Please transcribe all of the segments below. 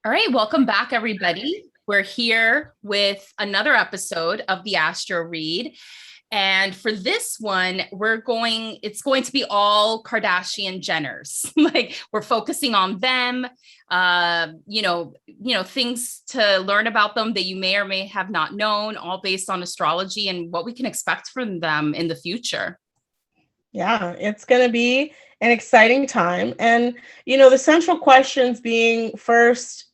All right, welcome back, everybody. We're here with another episode of the Astro Read. And for this one, it's going to be all Kardashian-Jenners. Like we're focusing on them, things to learn about them that you may or may have not known, all based on astrology and what we can expect from them in the future. Yeah, it's going to be an exciting time. And, the central questions being first,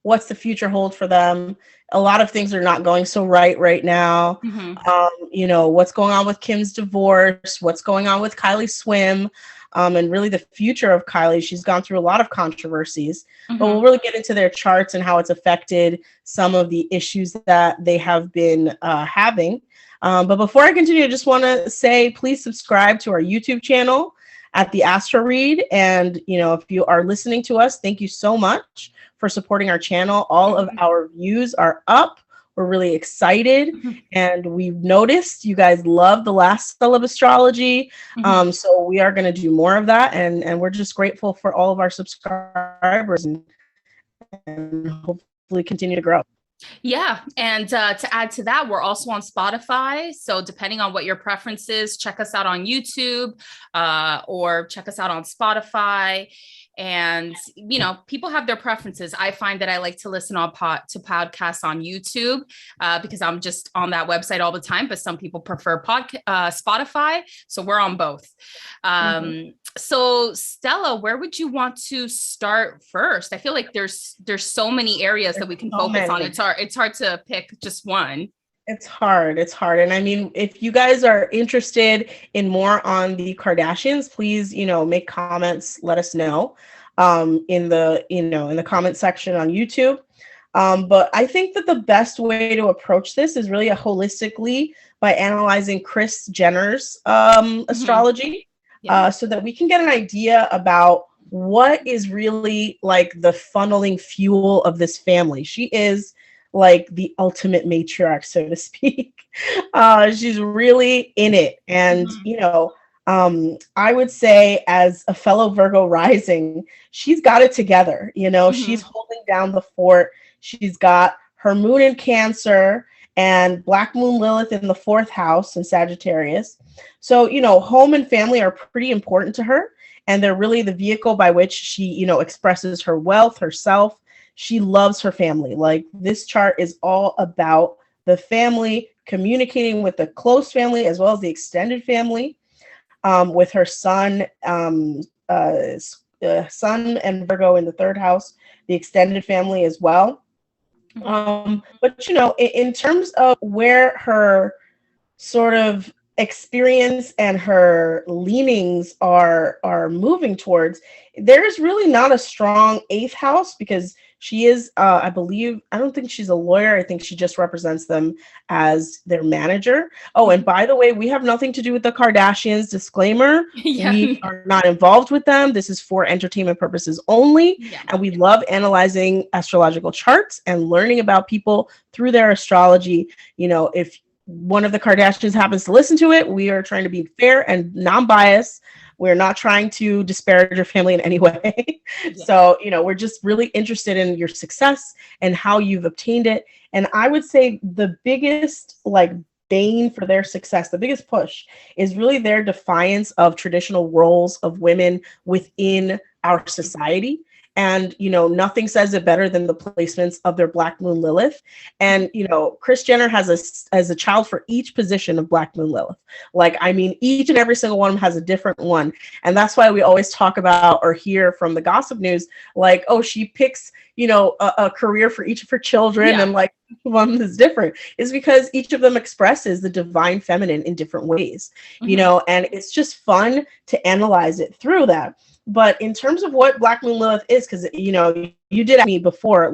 what's the future hold for them? A lot of things are not going so right now. Mm-hmm. What's going on with Kim's divorce, what's going on with Kylie's swim, and really the future of Kylie. She's gone through a lot of controversies, but we'll really get into their charts and how it's affected some of the issues that they have been having. But before I continue, I just want to say, please subscribe to our YouTube channel at the Astro Read. And, if you are listening to us, thank you so much for supporting our channel. All of our views are up. We're really excited. And we've noticed you guys love the last celebastrology. So we are going to do more of that. And we're just grateful for all of our subscribers and hopefully continue to grow. Yeah. And to add to that, we're also on Spotify. So depending on what your preference is, check us out on YouTube or check us out on Spotify. And, people have their preferences. I find that I like to listen to podcasts on YouTube because I'm just on that website all the time. But some people prefer Spotify. So we're on both. So Stella, where would you want to start first? I feel like there's so many areas that we can focus on. It's hard to pick just one. It's hard. And I mean, if you guys are interested in more on the Kardashians, please, make comments, let us know in the comment section on YouTube. But I think that the best way to approach this is really holistically by analyzing Kris Jenner's astrology, so that we can get an idea about what is really like the funneling fuel of this family. She is like the ultimate matriarch, so to speak. She's really in it. And, I would say as a fellow Virgo rising, she's got it together. She's holding down the fort. She's got her moon in Cancer and Black Moon Lilith in the 4th house in Sagittarius. So, home and family are pretty important to her. And they're really the vehicle by which she, expresses her wealth, herself. She loves her family. Like this chart is all about the family, communicating with the close family as well as the extended family, with her son and Virgo in the 3rd house, the extended family as well. But, in terms of where her sort of experience and her leanings are moving towards, there's really not a strong 8th house because she is, I don't think she's a lawyer. I think she just represents them as their manager. Oh, and by the way, we have nothing to do with the Kardashians. Disclaimer, we are not involved with them. This is for entertainment purposes only. And we love analyzing astrological charts and learning about people through their astrology. If one of the Kardashians happens to listen to it, we are trying to be fair and non-biased. We're not trying to disparage your family in any way. So, we're just really interested in your success and how you've obtained it. And I would say the biggest bane for their success, the biggest push is really their defiance of traditional roles of women within our society. And, nothing says it better than the placements of their Black Moon Lilith. And, Kris Jenner has a child for each position of Black Moon Lilith. Each and every single one of them has a different one. And that's why we always talk about or hear from the gossip news, she picks, a career for each of her children. And one is different, is because each of them expresses the divine feminine in different ways, and it's just fun to analyze it through that. But in terms of what Black Moon Lilith is, because, you did ask me before,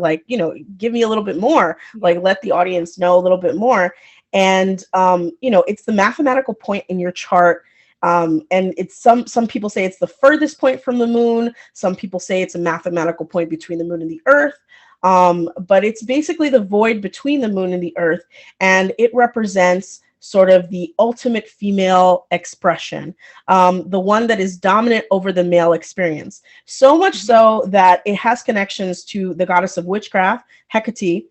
give me a little bit more, let the audience know a little bit more. And, it's the mathematical point in your chart. And it's some people say it's the furthest point from the moon. Some people say it's a mathematical point between the moon and the earth. But it's basically the void between the moon and the earth. And it represents sort of the ultimate female expression, the one that is dominant over the male experience. So much so that it has connections to the goddess of witchcraft, Hecate,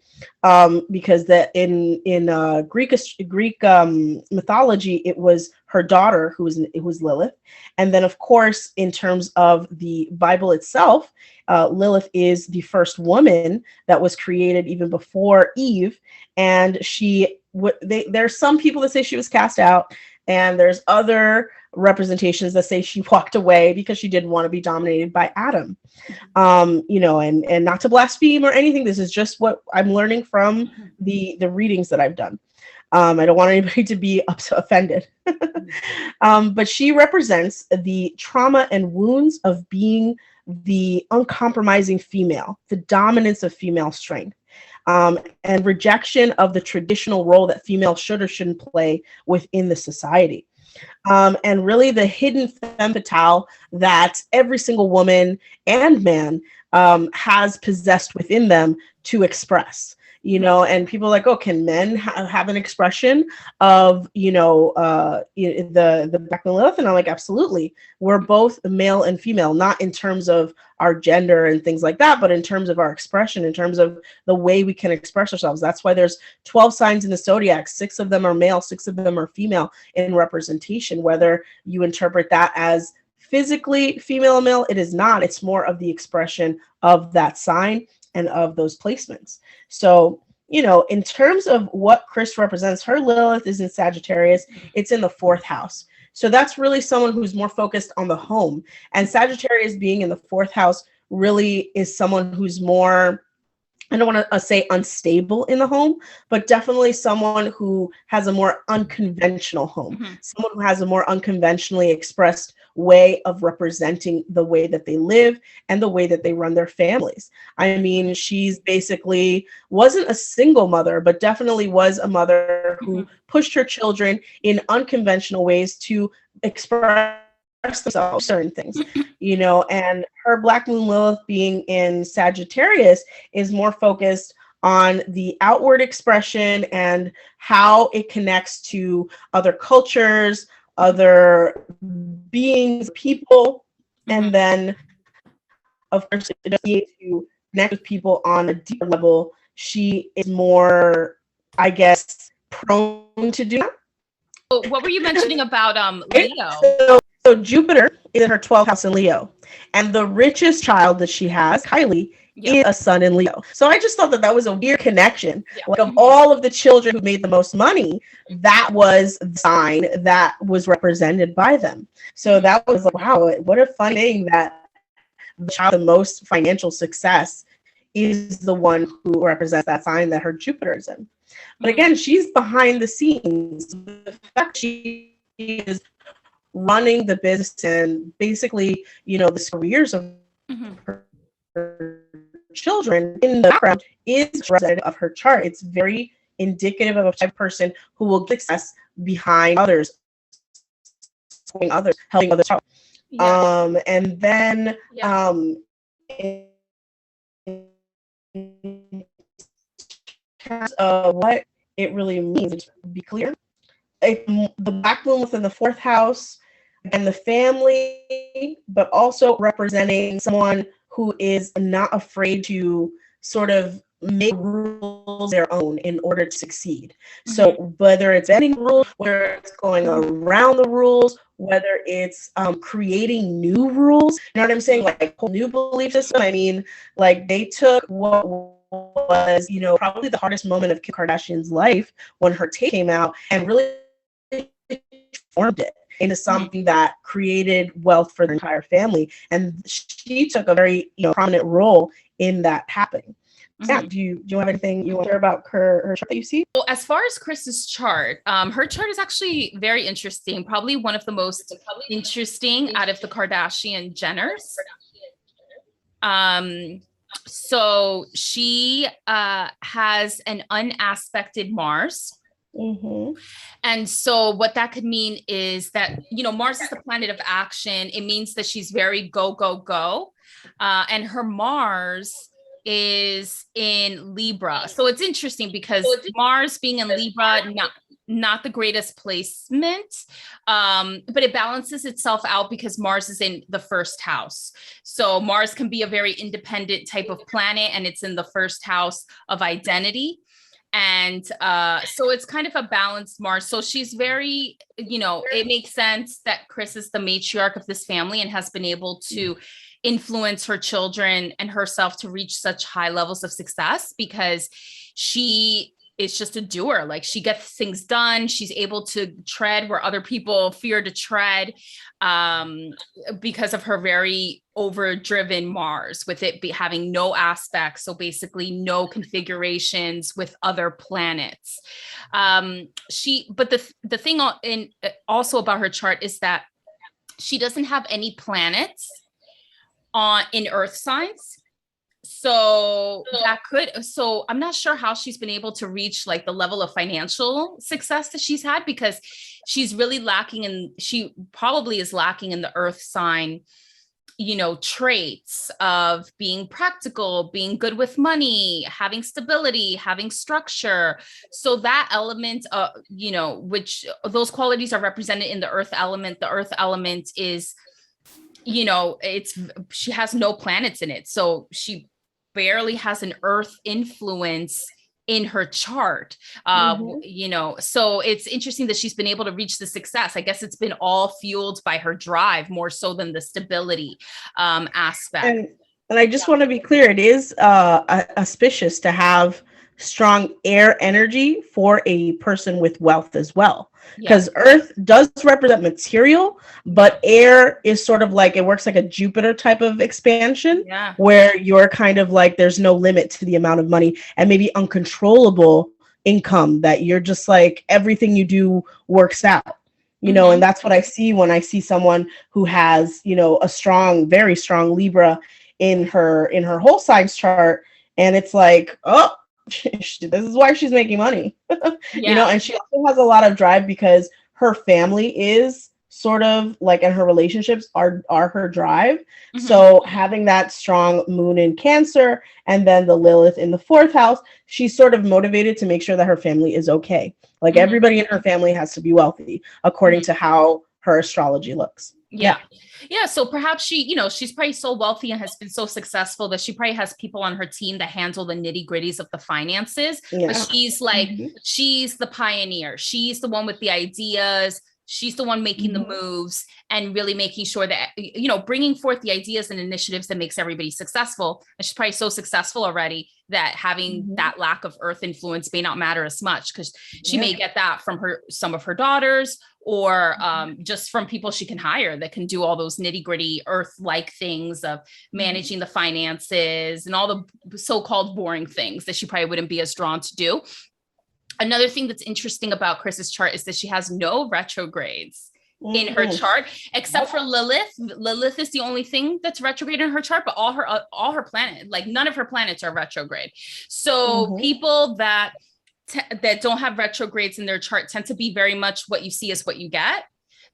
because in Greek mythology, it was her daughter who was Lilith, and then of course in terms of the Bible itself, Lilith is the first woman that was created even before Eve, and there's some people that say she was cast out, and there's other representations that say she walked away because she didn't want to be dominated by Adam. And not to blaspheme or anything, this is just what I'm learning from the readings that I've done. I don't want anybody to be offended. But she represents the trauma and wounds of being the uncompromising female, the dominance of female strength, and rejection of the traditional role that female should or shouldn't play within the society. And really the hidden femme fatale that every single woman and man has possessed within them to express. And people are like, oh, can men have an expression of, the Black Moon Lilith? And I'm like, absolutely. We're both male and female, not in terms of our gender and things like that, but in terms of our expression, in terms of the way we can express ourselves. That's why there's 12 signs in the zodiac. 6 of them are male, 6 of them are female in representation. Whether you interpret that as physically female or male, it is not. It's more of the expression of that sign and of those placements. So, in terms of what Kris represents, her Lilith is in Sagittarius. It's in the 4th house. So that's really someone who's more focused on the home. And Sagittarius being in the 4th house really is someone who's more, I don't want to say unstable in the home, but definitely someone who has a more unconventional home, someone who has a more unconventionally expressed way of representing the way that they live and the way that they run their families. I mean, she's basically wasn't a single mother, but definitely was a mother who pushed her children in unconventional ways to express themselves, certain things, and her Black Moon Lilith being in Sagittarius is more focused on the outward expression and how it connects to other cultures, other beings, people, and then of course it does need to connect with people on a deeper level. She is more, I guess, prone to do that. So what were you mentioning about Leo? So Jupiter is in her 12th house in Leo, and the richest child that she has, Kylie, is a son in Leo. So I just thought that was a weird connection. Like, of all of the children who made the most money, that was the sign that was represented by them. So that was like, wow, what a fun thing that the child with the most financial success is the one who represents that sign that her Jupiter is in. But again, she's behind the scenes. The fact she is running the business and basically, the careers of her children in the background is representative of her chart. It's very indicative of a type of person who will get success behind others, supporting others, helping others. And then in terms of what it really means, to be clear, the Black Moon within the 4th house and the family, but also representing someone who is not afraid to sort of make rules their own in order to succeed. So whether it's bending rules, whether it's going around the rules, whether it's creating new rules, you know what I'm saying? Like whole new belief system. I mean, like they took what was, probably the hardest moment of Kim Kardashian's life when her tape came out and really formed it into something that created wealth for the entire family. And she took a very prominent role in that happening. Yeah, do you have anything you want to share about her chart that you see? Well, as far as Kris's chart, her chart is actually very interesting. Probably one of the most interesting out of the Kardashian-Jenners. So she has an unaspected Mars. And so what that could mean is that, Mars is the planet of action. It means that she's very go, go, go. And her Mars is in Libra. So it's interesting because Mars being in Libra, not the greatest placement, but it balances itself out because Mars is in the first house. So Mars can be a very independent type of planet, and it's in the first house of identity. And so it's kind of a balanced Mars. So she's very, it makes sense that Kris is the matriarch of this family and has been able to influence her children and herself to reach such high levels of success because she is just a doer. Like, she gets things done. She's able to tread where other people fear to tread, because of her very overdriven Mars, with it having no aspects. So basically no configurations with other planets. But the thing also about her chart is that she doesn't have any planets in Earth signs. So I'm not sure how she's been able to reach like the level of financial success that she's had, because she's really she probably is lacking in the Earth sign, traits of being practical, being good with money, having stability, having structure. So that element, which those qualities are represented in the Earth element. The Earth element is, she has no planets in it. So she barely has an Earth influence in her chart. So it's interesting that she's been able to reach the success. I guess it's been all fueled by her drive more so than the stability aspect. And I just want to be clear, it is auspicious to have strong air energy for a person with wealth as well, because Earth does represent material, but air is sort of like, it works like a Jupiter type of expansion, where you're kind of like, there's no limit to the amount of money and maybe uncontrollable income, that you're just like, everything you do works out, and that's what I see when I see someone who has, a very strong Libra in her whole signs chart, and it's like, oh, this is why she's making money. And she also has a lot of drive because her family is sort of like, and her relationships are her drive. So having that strong moon in Cancer and then the Lilith in the fourth house, she's sort of motivated to make sure that her family is okay. Like, everybody in her family has to be wealthy according to how her astrology looks. So perhaps she's probably so wealthy and has been so successful that she probably has people on her team that handle the nitty-gritties of the finances. But she's like, she's the pioneer. She's the one with the ideas. She's the one making the moves and really making sure that, bringing forth the ideas and initiatives that makes everybody successful. And she's probably so successful already that having that lack of Earth influence may not matter as much, because she may get that from some of her daughters, or just from people she can hire that can do all those nitty gritty Earth-like things of managing the finances and all the so-called boring things that she probably wouldn't be as drawn to do. Another thing that's interesting about Kris's chart is that she has no retrogrades in her chart, except for Lilith. Lilith is the only thing that's retrograde in her chart, but all her planet, like none of her planets are retrograde. So people that don't have retrogrades in their chart tend to be very much what you see is what you get.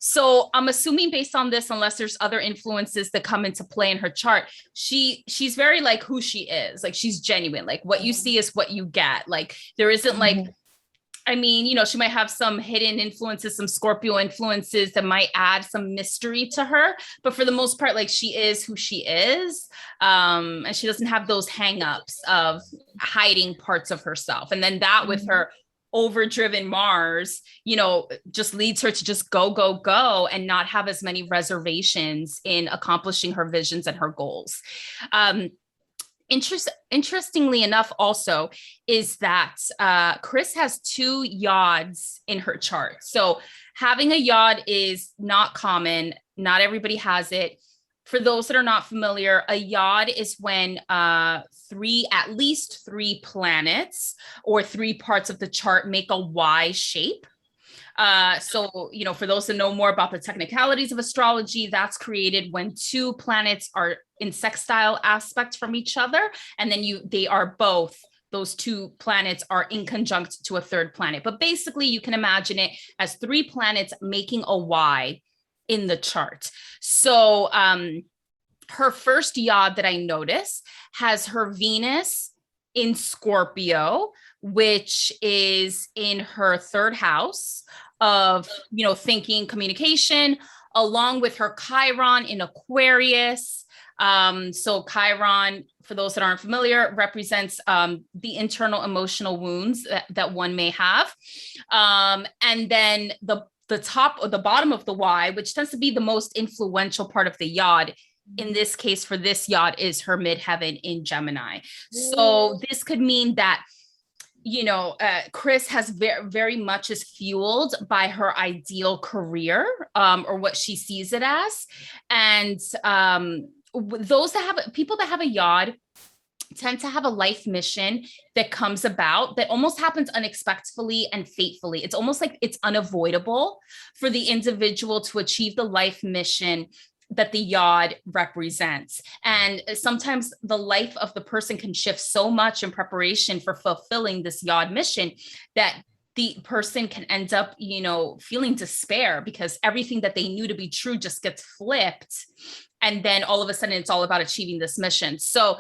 So I'm assuming based on this, unless there's other influences that come into play in her chart, she's very like who she is. Like, she's genuine. Like, what you see is what you get. Like, there isn't like, she might have some hidden influences, some Scorpio influences that might add some mystery to her. But for the most part, like, she is who she is. And she doesn't have those hangups of hiding parts of herself. And then that with her overdriven Mars, just leads her to just go and not have as many reservations in accomplishing her visions and her goals. Interestingly enough, also, is that Kris has 2 yods in her chart. So having a yod is not common. Not everybody has it. For those that are not familiar, a yod is when at least 3 planets or 3 parts of the chart make a Y shape. So, for those that know more about the technicalities of astrology, that's created when 2 planets are in sextile aspect from each other. And then those 2 planets are in conjunct to a 3rd planet. But basically, you can imagine it as 3 planets making a Y in the chart. So her first yod that I notice has her Venus in Scorpio which is in her third house of, thinking, communication, along with her Chiron in Aquarius. So Chiron, for those that aren't familiar, represents the internal emotional wounds that one may have. And then the top or the bottom of the Y, which tends to be the most influential part of the yod, in this case for this yod, is her midheaven in Gemini. So this could mean that Kris has very much is fueled by her ideal career, or what she sees it as. And people that have a yod tend to have a life mission that comes about that almost happens unexpectedly and fatefully. It's almost like it's unavoidable for the individual to achieve the life mission that the yod represents. And sometimes the life of the person can shift so much in preparation for fulfilling this yod mission that the person can end up, feeling despair because everything that they knew to be true just gets flipped. And then all of a sudden it's all about achieving this mission. So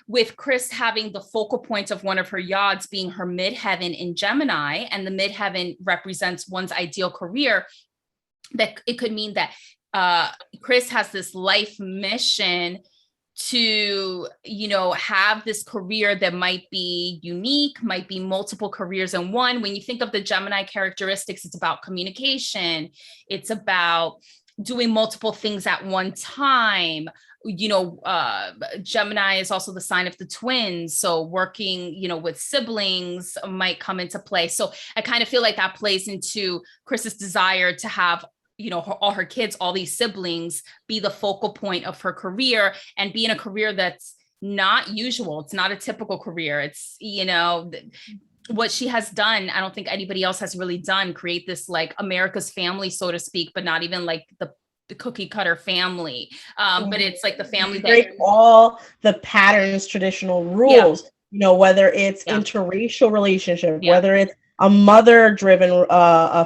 with Kris having the focal point of one of her yods being her midheaven in Gemini, and the midheaven represents one's ideal career, that it could mean that Kris has this life mission to, have this career that might be unique, might be multiple careers in one. When you think of the Gemini characteristics, it's about communication. It's about doing multiple things at one time. Gemini is also the sign of the twins. So working, with siblings might come into play. So I kind of feel like that plays into Kris's desire to have all her kids, all these siblings, be the focal point of her career and be in a career that's not usual. It's not a typical career. It's, what she has done, I don't think anybody else has really done, create this like America's family, so to speak, but not even like the cookie cutter family. But it's like the family break all the patterns, traditional rules, whether it's interracial relationship, whether it's a mother-driven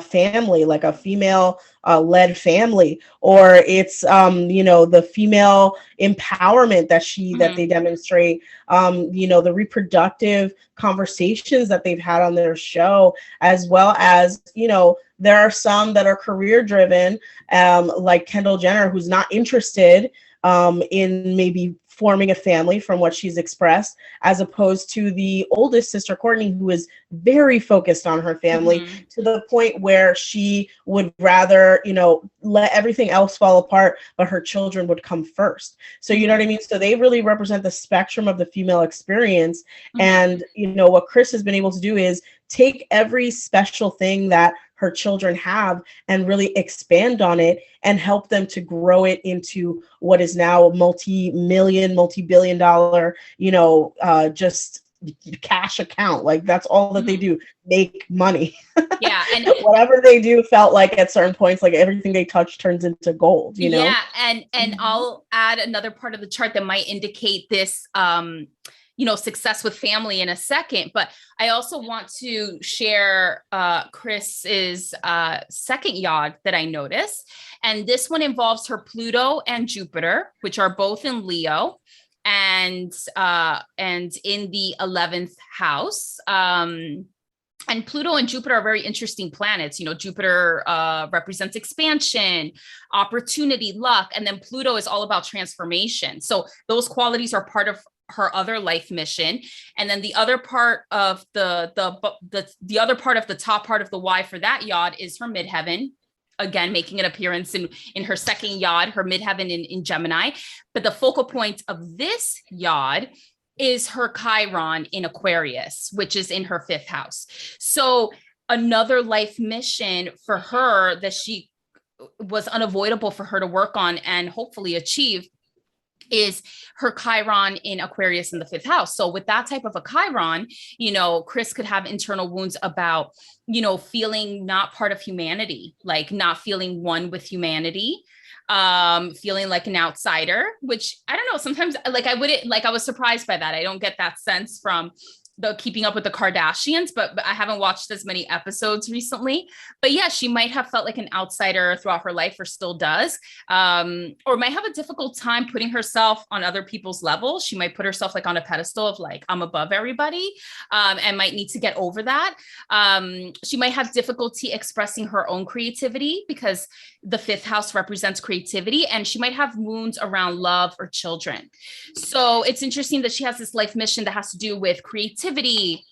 family, like a female led family, or it's the female empowerment that they demonstrate, the reproductive conversations that they've had on their show, as well as there are some that are career driven, like Kendall Jenner, who's not interested in maybe forming a family from what she's expressed, as opposed to the oldest sister, Courtney, who is very focused on her family to the point where she would rather, let everything else fall apart, but her children would come first. So, you know what I mean? So they really represent the spectrum of the female experience. And, what Kris has been able to do is take every special thing that her children have and really expand on it and help them to grow it into what is now a multi-billion dollar, just cash account. Like that's all that they do, make money. Yeah. And whatever they do felt like at certain points, like everything they touch turns into gold, Yeah. And I'll add another part of the chart that might indicate this, success with family in a second, but I also want to share Kris's second yod that I noticed. And this one involves her Pluto and Jupiter, which are both in Leo and in the 11th house. And Pluto and Jupiter are very interesting planets. Jupiter represents expansion, opportunity, luck, and then Pluto is all about transformation. So those qualities are part of her other life mission. And then the other part of the other part of the top part of the Y for that yod is her midheaven, again making an appearance in her second yod, her midheaven in Gemini. But the focal point of this yod is her Chiron in Aquarius, which is in her fifth house. So another life mission for her that she was unavoidable for her to work on and hopefully achieve is her Chiron in Aquarius in the fifth house. So with that type of a Chiron, Kris could have internal wounds about, feeling not part of humanity, like not feeling one with humanity, feeling like an outsider, which I don't know, sometimes I was surprised by that. I don't get that sense from the Keeping Up with the Kardashians, but I haven't watched as many episodes recently. But yeah, she might have felt like an outsider throughout her life, or still does, or might have a difficult time putting herself on other people's level. She might put herself like on a pedestal of like, I'm above everybody, and might need to get over that. She might have difficulty expressing her own creativity because the fifth house represents creativity, and she might have wounds around love or children. So it's interesting that she has this life mission that has to do with creativity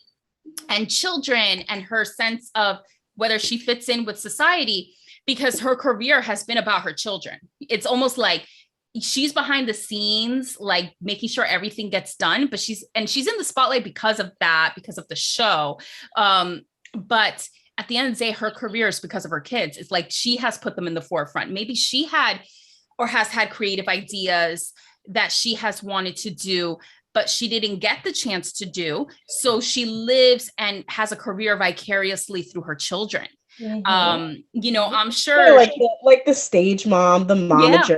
and children and her sense of whether she fits in with society, because her career has been about her children. It's almost like she's behind the scenes, like making sure everything gets done, but she's in the spotlight because of that, because of the show. But at the end of the day, her career is because of her kids. It's like she has put them in the forefront. Maybe she had or has had creative ideas that she has wanted to do, but she didn't get the chance to do. So she lives and has a career vicariously through her children. Mm-hmm. You know, I'm sure like the stage mom, the momager.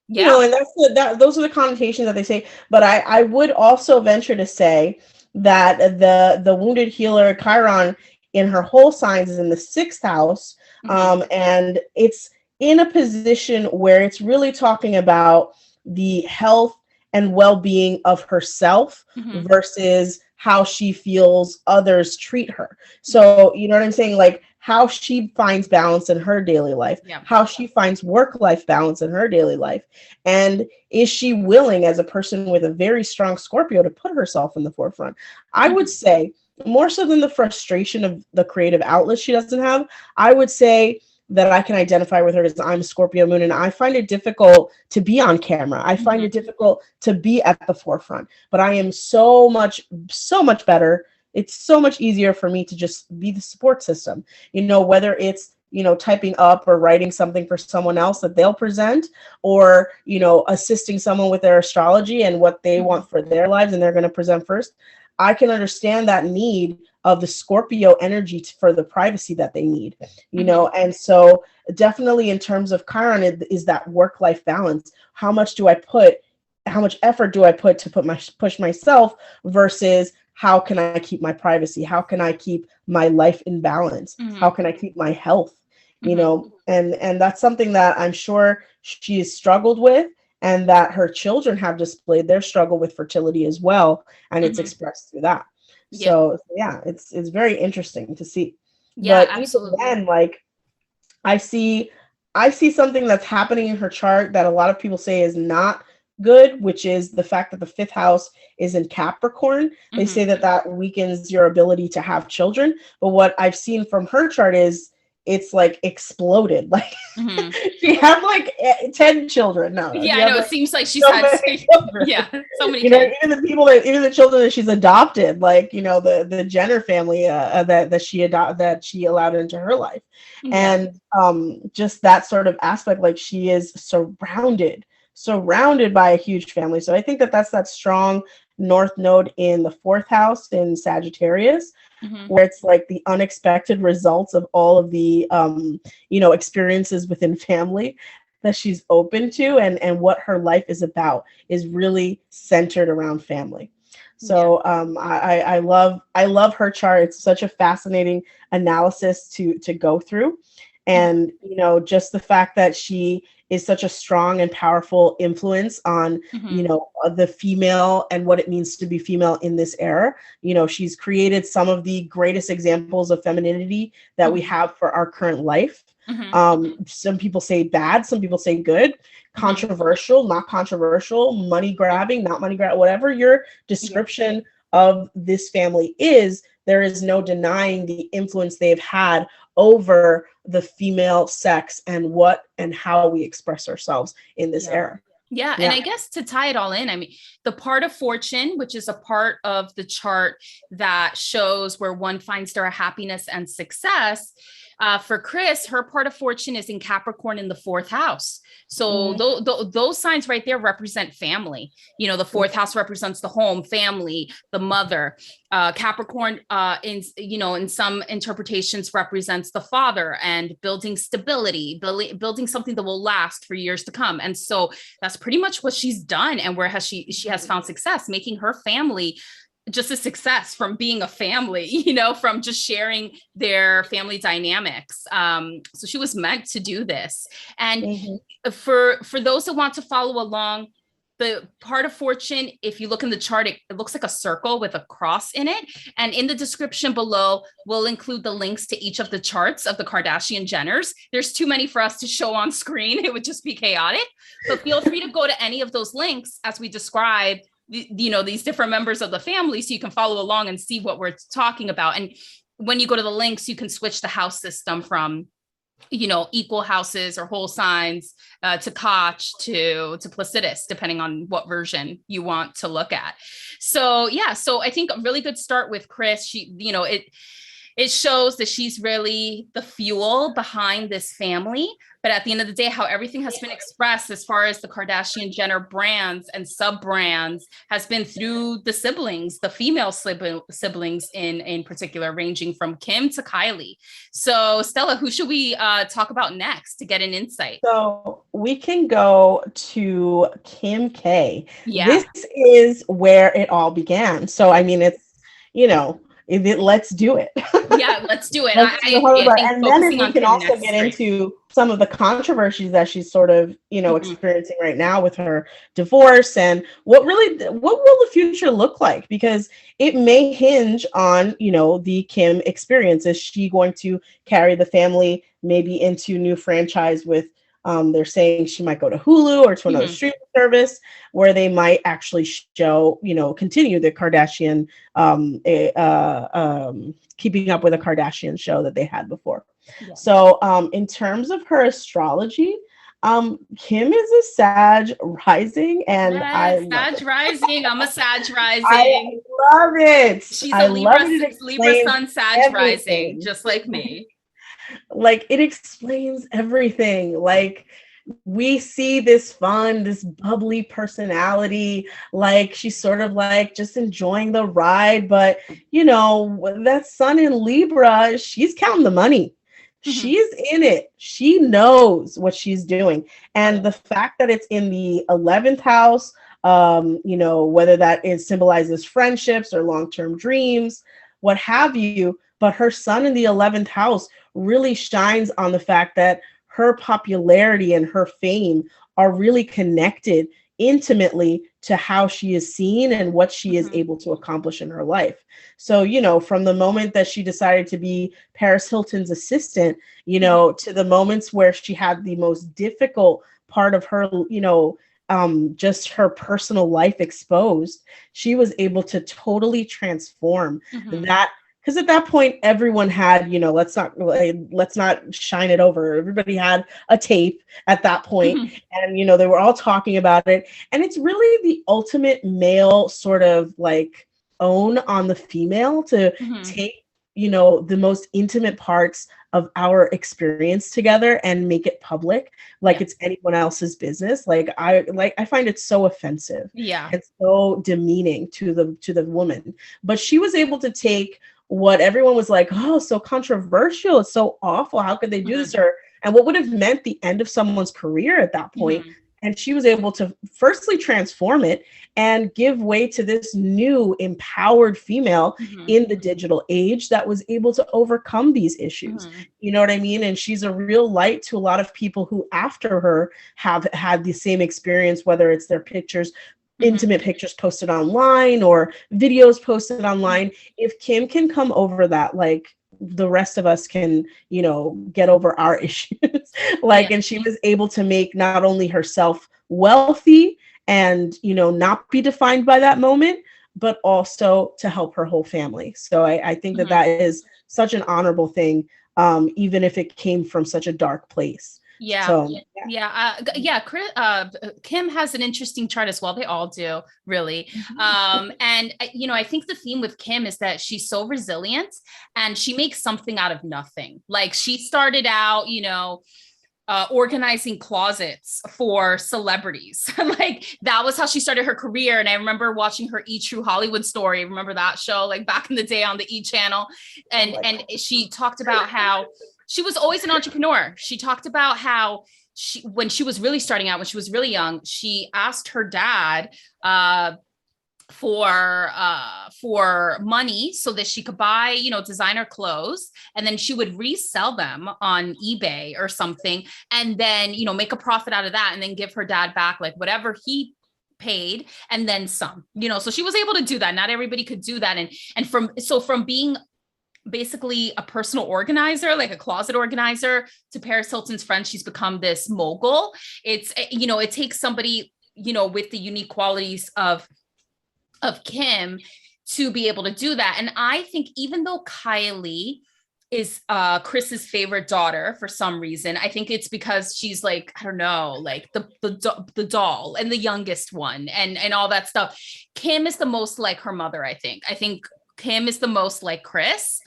Yeah. You know, and those are the connotations that they say. But I would also venture to say that the wounded healer Chiron in her whole signs is in the sixth house. Mm-hmm. And it's in a position where it's really talking about the health and well-being of herself, mm-hmm. versus how she feels others treat her. So, you know what I'm saying? Like how she finds balance in her daily life, how she finds work-life balance in her daily life. And is she willing, as a person with a very strong Scorpio, to put herself in the forefront? I would say, more so than the frustration of the creative outlet she doesn't have, I would say that I can identify with her as I'm Scorpio moon, and I find it difficult to be on camera. I find mm-hmm. it difficult to be at the forefront, but I am so much better. It's so much easier for me to just be the support system, you know, whether it's, you know, typing up or writing something for someone else that they'll present, or, you know, assisting someone with their astrology and what they mm-hmm. want for their lives and they're going to present first. I can understand that need of the Scorpio energy for the privacy that they need, you know? And so definitely in terms of Chiron, is that work-life balance. How much effort do I put to push myself versus how can I keep my privacy? How can I keep my life in balance? Mm-hmm. How can I keep my health? Mm-hmm. You know, and that's something that I'm sure she has struggled with, and that her children have displayed their struggle with fertility as well. And mm-hmm. it's expressed through that. Yeah. So yeah, it's very interesting to see. Yeah, but absolutely. Even then, like I see something that's happening in her chart that a lot of people say is not good, which is the fact that the fifth house is in Capricorn. Mm-hmm. They say that weakens your ability to have children. But what I've seen from her chart is it's like exploded. Like mm-hmm. she had like 10 children. No, yeah, I know. It seems like she's had so many. You know, even the children that she's adopted, like, you know, the Jenner family that she allowed into her life, yeah. And just that sort of aspect, like she is surrounded by a huge family. So I think that's that strong North Node in the fourth house in Sagittarius, mm-hmm. where it's like the unexpected results of all of the, you know, experiences within family that she's open to, and what her life is about is really centered around family. So I love her chart. It's such a fascinating analysis to go through. And, you know, just the fact that she is such a strong and powerful influence on, mm-hmm. you know, the female and what it means to be female in this era. You know, she's created some of the greatest examples of femininity that mm-hmm. we have for our current life. Mm-hmm. Some people say bad, some people say good, controversial, not controversial, money grabbing, not money grabbing, whatever your description of this family is, there is no denying the influence they've had over the female sex and what and how we express ourselves in this era. Yeah. And I guess to tie it all in, I mean, the part of fortune, which is a part of the chart that shows where one finds their happiness and success. For Kris, her part of fortune is in Capricorn in the fourth house. So those signs right there represent family. You know, the fourth house represents the home, family, the mother. Capricorn, in some interpretations, represents the father and building stability, building something that will last for years to come. And so that's pretty much what she's done. And where she has found success, making her family just a success from being a family, you know, from just sharing their family dynamics. So she was meant to do this. And for those that want to follow along, the part of fortune, if you look in the chart, it looks like a circle with a cross in it. And in the description below, we'll include the links to each of the charts of the Kardashian-Jenners. There's too many for us to show on screen. It would just be chaotic. But feel free to go to any of those links as we describe, you know, these different members of the family, so you can follow along and see what we're talking about. And when you go to the links, you can switch the house system from, you know, equal houses or whole signs to Koch to Placidus, depending on what version you want to look at. So yeah, so I think a really good start with Kris. She, you know, it shows that she's really the fuel behind this family. But at the end of the day, how everything has been expressed as far as the Kardashian-Jenner brands and sub-brands has been through the siblings, the female siblings in particular, ranging from Kim to Kylie. So Stella, who should we talk about next to get an insight? So we can go to Kim K. Yeah. This is where it all began. So, I mean, it's, you know, let's do it. Yeah, let's do it. And then we can also get into some of the controversies that she's sort of, you know, experiencing right now with her divorce, and what will the future look like? Because it may hinge on, you know, the Kim experience. Is she going to carry the family maybe into new franchise with, they're saying she might go to Hulu or to another streaming service where they might actually show, you know, continue the Kardashian, Keeping Up with a Kardashian show that they had before. Yeah. So in terms of her astrology, Kim is a Sag rising, and Sag rising. I'm a Sag rising. I love it. She's a Libra sun Sag rising, just like me. Like, it explains everything. Like, we see this fun, this bubbly personality, like she's sort of like just enjoying the ride, but you know, that sun in Libra, she's counting the money. She's in it. She knows what she's doing. And the fact that it's in the 11th house, you know, whether that symbolizes friendships or long-term dreams, what have you, but her sun in the 11th house really shines on the fact that her popularity and her fame are really connected intimately to how she is seen and what she is able to accomplish in her life. So, you know, from the moment that she decided to be Paris Hilton's assistant, you know, to the moments where she had the most difficult part of her, you know, just her personal life exposed, she was able to totally transform that. Because at that point, everyone had, you know, let's not shine it over. Everybody had a tape at that point, and, you know, they were all talking about it. And it's really the ultimate male sort of like own on the female to take, you know, the most intimate parts of our experience together and make it public, like it's anyone else's business. I find it so offensive. Yeah. It's so demeaning to the woman. But she was able to take what everyone was like, oh, so controversial, it's so awful, how could they do this, and what would have meant the end of someone's career at that point. And she was able to firstly transform it and give way to this new empowered female in the digital age that was able to overcome these issues. You know what I mean? And she's a real light to a lot of people who after her have had the same experience, whether it's their pictures, intimate pictures posted online or videos posted online. If Kim can come over that, like, the rest of us can, you know, get over our issues. And she was able to make not only herself wealthy and, you know, not be defined by that moment, but also to help her whole family. So I think that is such an honorable thing, even if it came from such a dark place. Kim has an interesting chart as well. They all do, really. And, you know, I think the theme with Kim is that she's so resilient and she makes something out of nothing. Like, she started out, you know, organizing closets for celebrities. Like, that was how she started her career. And I remember watching her E! True Hollywood Story. Remember that show, like back in the day on the E! channel. And she talked about how she was always an entrepreneur. She talked about how when she was really starting out, when she was really young, she asked her dad for money so that she could buy, you know, designer clothes, and then she would resell them on eBay or something, and then, you know, make a profit out of that, and then give her dad back like whatever he paid and then some, you know. So she was able to do that. Not everybody could do that. And from being basically a personal organizer, like a closet organizer, to Paris Hilton's friend, she's become this mogul. It's, you know, it takes somebody, you know, with the unique qualities of Kim to be able to do that. And I think even though Kylie is Kris's favorite daughter for some reason, I think it's because she's like, I don't know, like the doll and the youngest one and all that stuff. Kim is the most like her mother, I think. I think Kim is the most like Kris.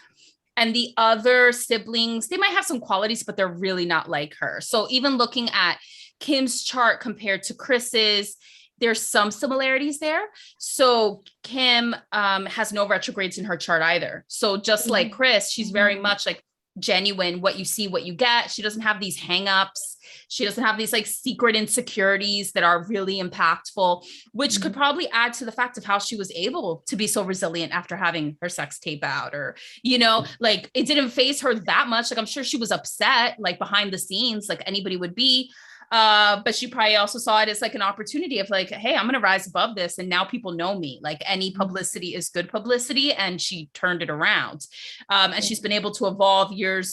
And the other siblings, they might have some qualities, but they're really not like her. So even looking at Kim's chart compared to Kris's, there's some similarities there. So Kim has no retrogrades in her chart either. So just like Kris, she's very much like genuine, what you see, what you get. She doesn't have these hangups. She doesn't have these like secret insecurities that are really impactful, which could probably add to the fact of how she was able to be so resilient after having her sex tape out, or, you know, like it didn't faze her that much. Like I'm sure she was upset, like behind the scenes, like anybody would be. But she probably also saw it as like an opportunity of like, hey, I'm going to rise above this. And now people know me, like any publicity is good publicity. And she turned it around. And she's been able to evolve year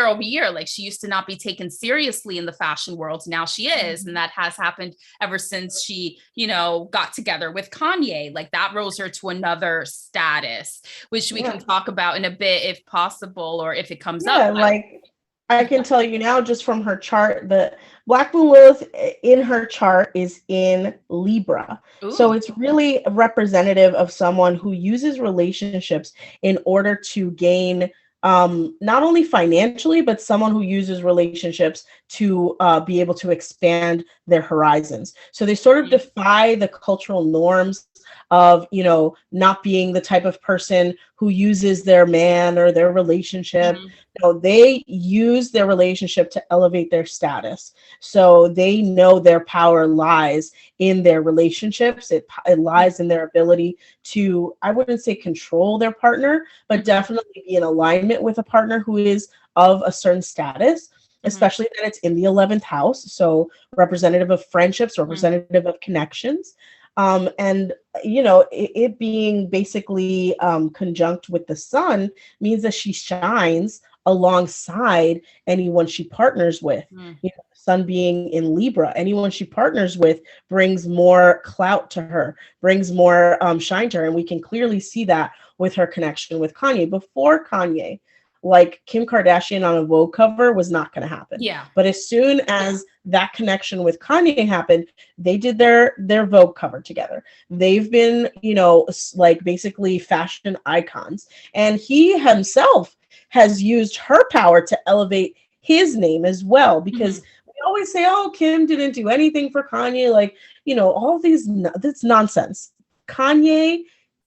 over year. Like she used to not be taken seriously in the fashion world. Now she is. And that has happened ever since she, you know, got together with Kanye. Like that rose her to another status, which we can talk about in a bit if possible, or if it comes up. Like I can tell you now, just from her chart, the Black Moon Lilith in her chart is in Libra. Ooh. So it's really representative of someone who uses relationships in order to gain not only financially, but someone who uses relationships to be able to expand their horizons. So they sort of defy the cultural norms of, you know, not being the type of person who uses their man or their relationship. No, they use their relationship to elevate their status. So they know their power lies in their relationships. It lies in their ability to, I wouldn't say control their partner, but definitely be in alignment with a partner who is of a certain status, especially that it's in the 11th house. So representative of friendships, representative of connections. And, you know, it being basically conjunct with the sun means that she shines alongside anyone she partners with. You know, the sun being in Libra, anyone she partners with brings more clout to her, brings more shine to her. And we can clearly see that with her connection with Kanye. Before Kanye, like Kim Kardashian on a Vogue cover was not going to happen. Yeah. But as soon as that connection with Kanye happened, they did their Vogue cover together. They've been, you know, like basically fashion icons. And he himself has used her power to elevate his name as well, because we always say, oh, Kim didn't do anything for Kanye. Like, you know, all these, that's nonsense. Kanye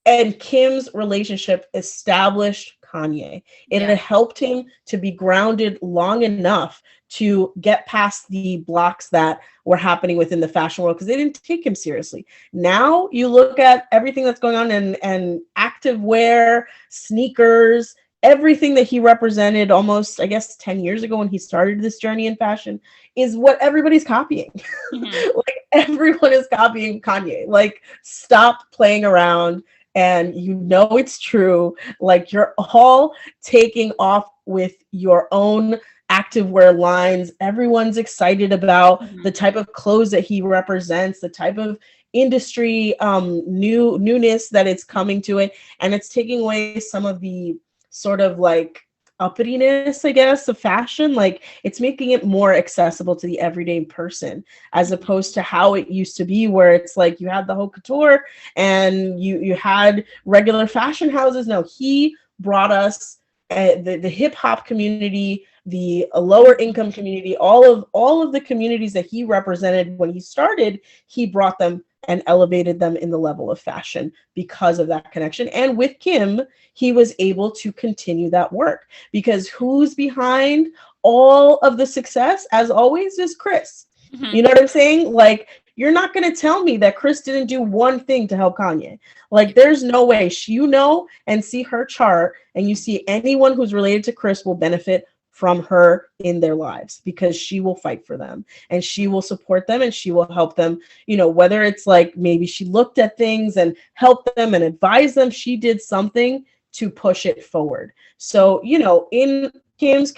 and Kim's relationship established Kanye. It had helped him to be grounded long enough to get past the blocks that were happening within the fashion world, because they didn't take him seriously. Now you look at everything that's going on and active wear, sneakers, everything that he represented almost, I guess, 10 years ago when he started this journey in fashion is what everybody's copying. Like everyone is copying Kanye. Like, stop playing around. And you know it's true. Like, you're all taking off with your own activewear lines. Everyone's excited about the type of clothes that he represents, the type of industry newness that it's coming to it, and it's taking away some of the sort of like uppityness, I guess, of fashion. Like, it's making it more accessible to the everyday person, as opposed to how it used to be, where it's like you had the haute couture and you had regular fashion houses. No, he brought us the hip hop community, the lower income community, all of the communities that he represented when he started. He brought them and elevated them in the level of fashion because of that connection. And with Kim, he was able to continue that work, because who's behind all of the success, as always, is Kris. You know what I'm saying? Like, you're not going to tell me that Kris didn't do one thing to help Kanye. Like, there's no way. You know, and see her chart, and you see anyone who's related to Kris will benefit from her in their lives, because she will fight for them and she will support them and she will help them, you know, whether it's like maybe she looked at things and helped them and advised them, she did something to push it forward. So, you know, in Kanye's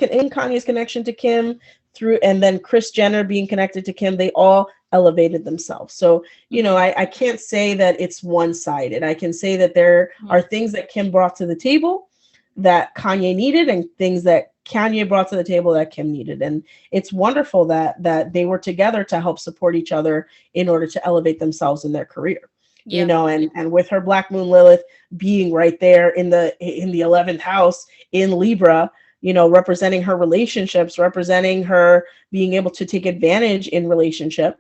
connection to Kim through, and then Kris Jenner being connected to Kim, they all elevated themselves. So, you know, I can't say that it's one-sided. I can say that there are things that Kim brought to the table that Kanye needed, and things that Kanye brought to the table that Kim needed. And it's wonderful that they were together to help support each other in order to elevate themselves in their career. You know, and with her Black Moon Lilith being right there in the 11th house in Libra, you know, representing her relationships, representing her being able to take advantage in relationship,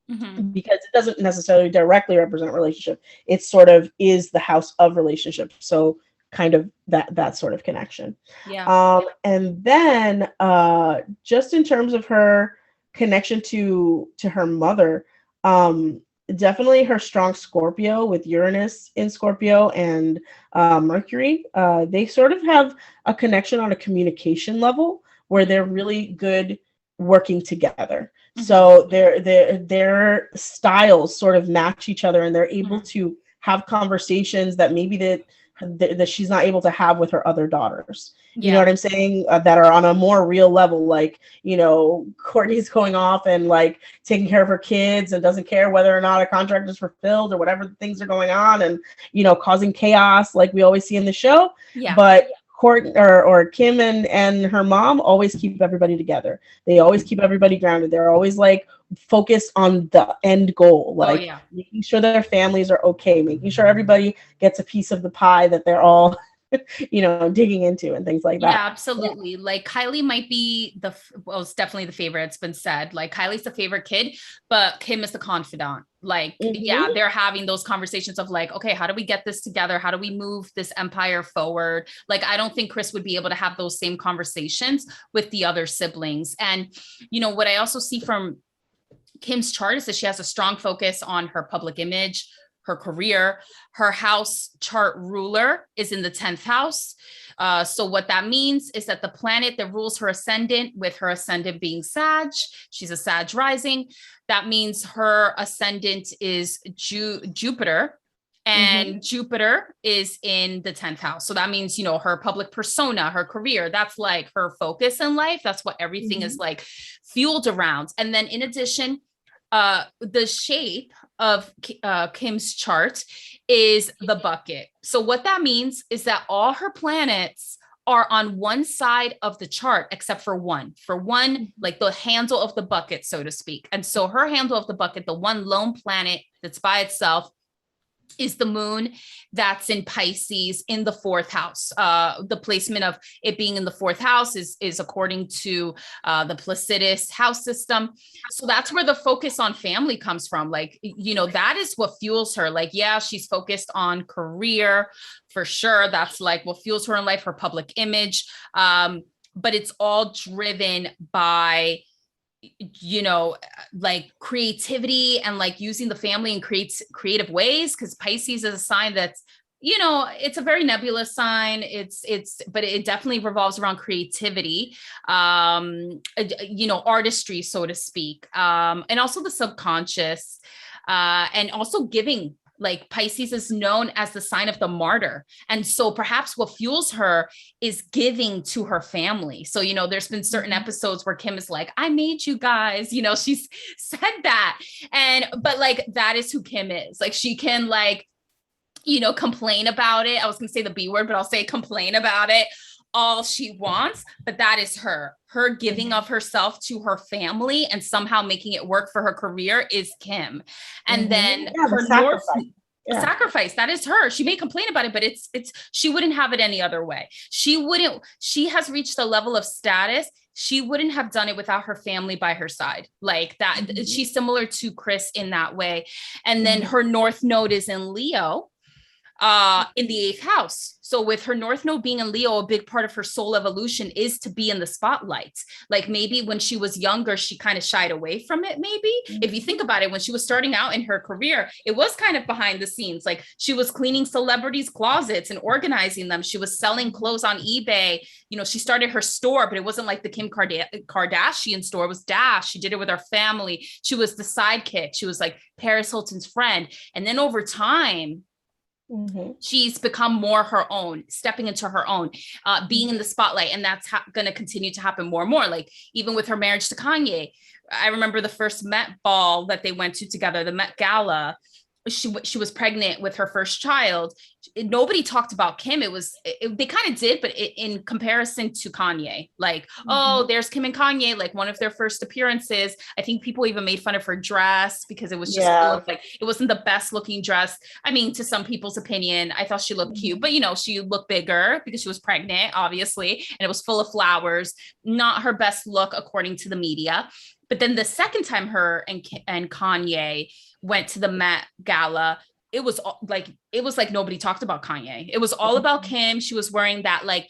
because it doesn't necessarily directly represent relationship. It sort of is the house of relationship. So kind of that sort of connection. And then just in terms of her connection to her mother, definitely her strong Scorpio with Uranus in Scorpio and Mercury. They sort of have a connection on a communication level where they're really good working together. So their styles sort of match each other, and they're able to have conversations that maybe that she's not able to have with her other daughters. You know what I'm saying? That are on a more real level, like, you know, Courtney's going off and like taking care of her kids and doesn't care whether or not a contract is fulfilled or whatever things are going on, and, you know, causing chaos like we always see in the show. But or Kim and her mom always keep everybody together. They always keep everybody grounded. They're always like focused on the end goal, like making sure that their families are okay, making sure everybody gets a piece of the pie that they're all you know, digging into and things like that. Yeah, absolutely. Like Kylie might be it's definitely the favorite. It's been said, like Kylie's the favorite kid, but Kim is the confidant. Like, they're having those conversations of like, okay, how do we get this together? How do we move this empire forward? Like, I don't think Kris would be able to have those same conversations with the other siblings. And, you know, what I also see from Kim's chart is that she has a strong focus on her public image, her career. Her house chart ruler is in the 10th house. So what that means is that the planet that rules her ascendant, with her ascendant being Sag, she's a Sag rising. That means her ascendant is Jupiter, and Jupiter is in the 10th house. So that means, you know, her public persona, her career, that's like her focus in life. That's what everything is like fueled around. And then in addition, the shape of Kim's chart is the bucket. So what that means is that all her planets are on one side of the chart, except for one, like the handle of the bucket, so to speak. And so her handle of the bucket, the one lone planet that's by itself, is the moon that's in Pisces in the 4th house. The placement of it being in the 4th house is according to the Placidus house system. So that's where the focus on family comes from. Like, you know, that is what fuels her. Like, yeah, she's focused on career for sure. That's like what fuels her in life, her public image. But it's all driven by, you know, like creativity and like using the family in creative ways, because Pisces is a sign that's, you know, it's a very nebulous sign. But it definitely revolves around creativity, you know, artistry, so to speak, and also the subconscious, and also giving. Like Pisces is known as the sign of the martyr. And so perhaps what fuels her is giving to her family. So, you know, there's been certain episodes where Kim is like, I made you guys, you know, she's said that. But like, that is who Kim is. Like, she can like, you know, complain about it. I was going to say the B word, but I'll say complain about it all she wants, but that is her giving of herself to her family and somehow making it work for her career is Kim. And then her sacrifice, that is her. She may complain about it, but it's she wouldn't have it any other way. She has reached a level of status. She wouldn't have done it without her family by her side. Like that. She's similar to Kris in that way. And then her North Node is in Leo. in the 8th house. So with her North Node being in Leo, a big part of her soul evolution is to be in the spotlight. Like maybe when she was younger, she kind of shied away from it. Maybe if you think about it, when she was starting out in her career, it was kind of behind the scenes. Like she was cleaning celebrities' closets and organizing them. She was selling clothes on eBay. You know, she started her store, but it wasn't like the Kim Kardashian store. It was Dash. She did it with her family. She was the sidekick. She was like Paris Hilton's friend. And then over time, she's become more her own, stepping into her own, being in the spotlight. And that's going to continue to happen more and more. Like even with her marriage to Kanye, I remember the first Met ball that they went to together, the Met Gala. She was pregnant with her first child. Nobody talked about Kim. They kind of did, but in comparison to Kanye, like, oh, there's Kim and Kanye, like one of their first appearances. I think people even made fun of her dress because it was just like, it wasn't the best looking dress. I mean, to some people's opinion, I thought she looked cute, but you know, she looked bigger because she was pregnant, obviously, and it was full of flowers. Not her best look according to the media. But then the second time her and Kanye went to the Met Gala, it was like nobody talked about Kanye. It was all about Kim. She was wearing that like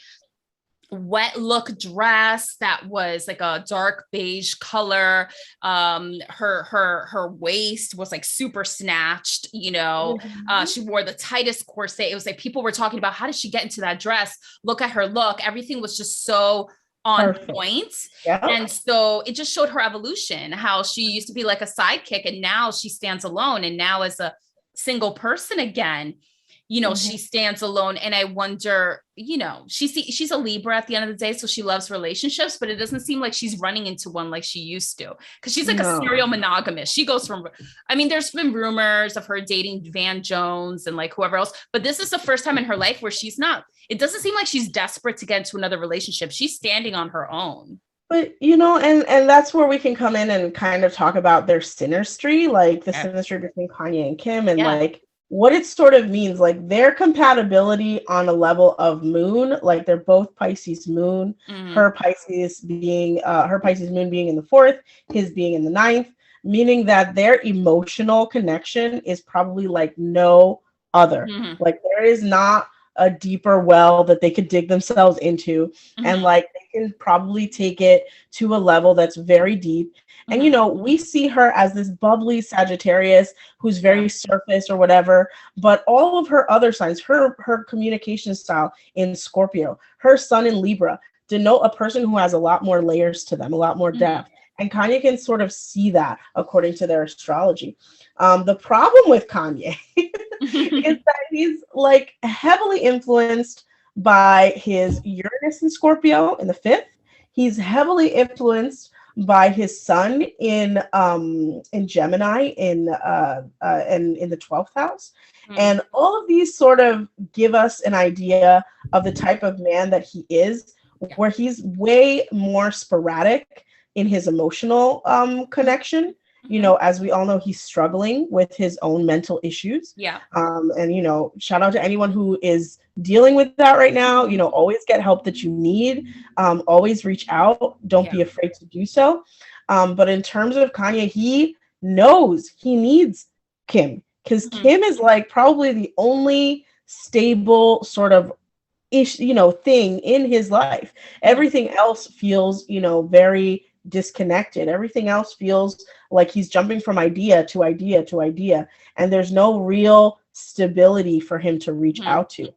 wet look dress that was like a dark beige color. Her waist was like super snatched, you know. She wore the tightest corset. It was like people were talking about, how did she get into that dress? Look at her look. Everything was just so on point. And so it just showed her evolution, how she used to be like a sidekick and now she stands alone. And now as a single person again, you know, she stands alone. And I wonder, you know, she's a Libra at the end of the day. So she loves relationships, but it doesn't seem like she's running into one like she used to. Cause she's like a serial monogamist. She goes from, I mean, there's been rumors of her dating Van Jones and like whoever else, but this is the first time in her life where she's not, it doesn't seem like she's desperate to get into another relationship. She's standing on her own. But, you know, and that's where we can come in and kind of talk about their synastry, like the synastry between Kanye and Kim and like what it sort of means, like their compatibility on a level of moon, like they're both Pisces moon, her Pisces moon being in the 4th, his being in the 9th, meaning that their emotional connection is probably like no other. Like there is not a deeper well that they could dig themselves into, and like they can probably take it to a level that's very deep. And you know, we see her as this bubbly Sagittarius who's very surface or whatever, but all of her other signs, her communication style in Scorpio, her sun in Libra, denote a person who has a lot more layers to them, a lot more depth. And Kanye can sort of see that according to their astrology. The problem with Kanye is that he's like heavily influenced by his Uranus in Scorpio in the 5th. He's heavily influenced by his sun in Gemini in the 12th house. And all of these sort of give us an idea of the type of man that he is, where he's way more sporadic in his emotional connection. You know, as we all know, he's struggling with his own mental issues. And, you know, shout out to anyone who is dealing with that right now. You know, always get help that you need. Always reach out. Don't be afraid to do so. But in terms of Kanye, he knows he needs Kim, because Kim is like probably the only stable sort of thing in his life. Everything else feels, you know, very disconnected. Everything else feels like he's jumping from idea to idea to idea, and there's no real stability for him to reach out to,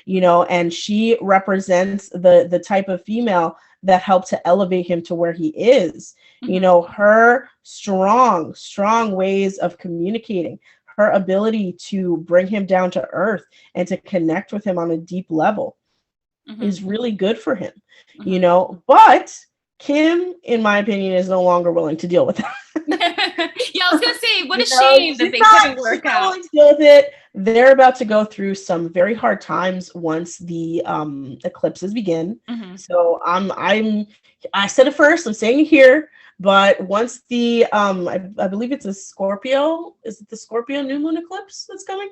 you know. And she represents the type of female that helped to elevate him to where he is. You know, her strong ways of communicating, her ability to bring him down to earth and to connect with him on a deep level is really good for him, you know. But Kim, in my opinion, is no longer willing to deal with that. I was gonna say, what a shame that they couldn't work out. Willing to deal with it. They're about to go through some very hard times once the eclipses begin. So I said it first, I'm saying it here, but once the I believe it's a Scorpio, is it the Scorpio new moon eclipse that's coming?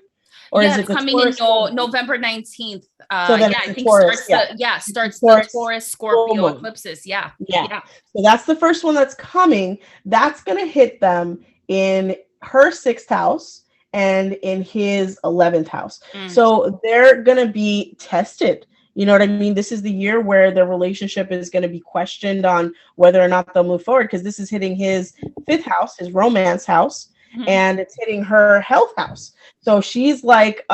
Or is it coming in November 19th? So I think Taurus, starts the Taurus Scorpio eclipses. So that's the first one that's coming. That's going to hit them in her 6th house and in his 11th house. Mm. So they're going to be tested. You know what I mean? This is the year where their relationship is going to be questioned on whether or not they'll move forward, because this is hitting his 5th house, his romance house, and it's hitting her health house. So she's like,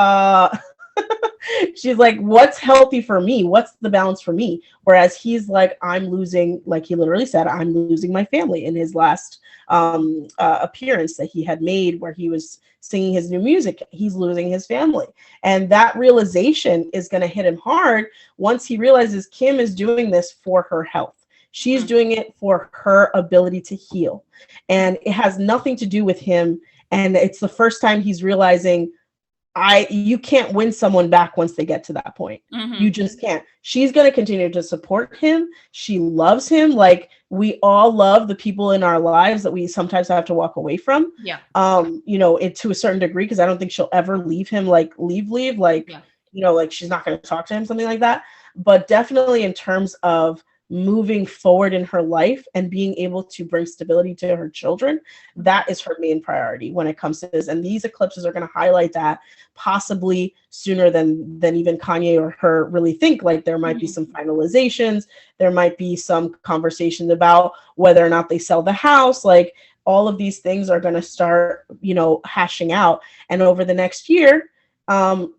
she's like, what's healthy for me? What's the balance for me? Whereas he's like, I'm losing, like he literally said, I'm losing my family in his last appearance that he had made where he was singing his new music. He's losing his family. And that realization is going to hit him hard once he realizes Kim is doing this for her health. She's doing it for her ability to heal. And it has nothing to do with him. And it's the first time he's realizing you can't win someone back once they get to that point. You just can't. She's going to continue to support him. She loves him. Like we all love the people in our lives that we sometimes have to walk away from. Yeah. You know, it to a certain degree, because I don't think she'll ever leave him, like leave, like, you know, like she's not going to talk to him, something like that. But definitely in terms of moving forward in her life and being able to bring stability to her children, that is her main priority when it comes to this. And these eclipses are going to highlight that possibly sooner than even Kanye or her really think. Like there might be some finalizations, there might be some conversations about whether or not they sell the house. Like all of these things are going to start, you know, hashing out. And over the next year,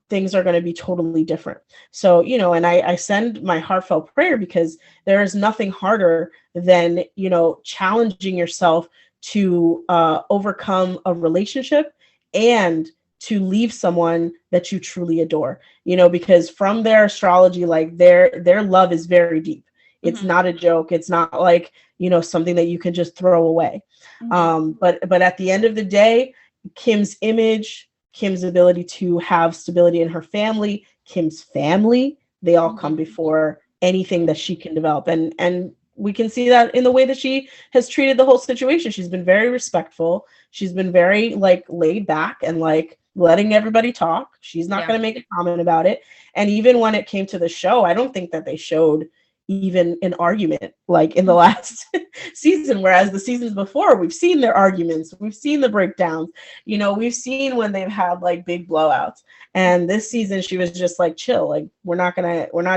things are going to be totally different. So, you know, and I send my heartfelt prayer, because there is nothing harder than, you know, challenging yourself to overcome a relationship and to leave someone that you truly adore, you know, because from their astrology, like their love is very deep. It's not a joke. It's not like, you know, something that you can just throw away. But at the end of the day, Kim's image, Kim's ability to have stability in her family, Kim's family, they all come before anything that she can develop. And we can see that in the way that she has treated the whole situation. She's been very respectful. She's been very like laid back and like letting everybody talk. She's not going to make a comment about it. And even when it came to the show, I don't think that they showed even an argument like in the last season, whereas the seasons before, we've seen their arguments, we've seen the breakdowns, you know, we've seen when they've had like big blowouts. And this season she was just like, chill, like we're not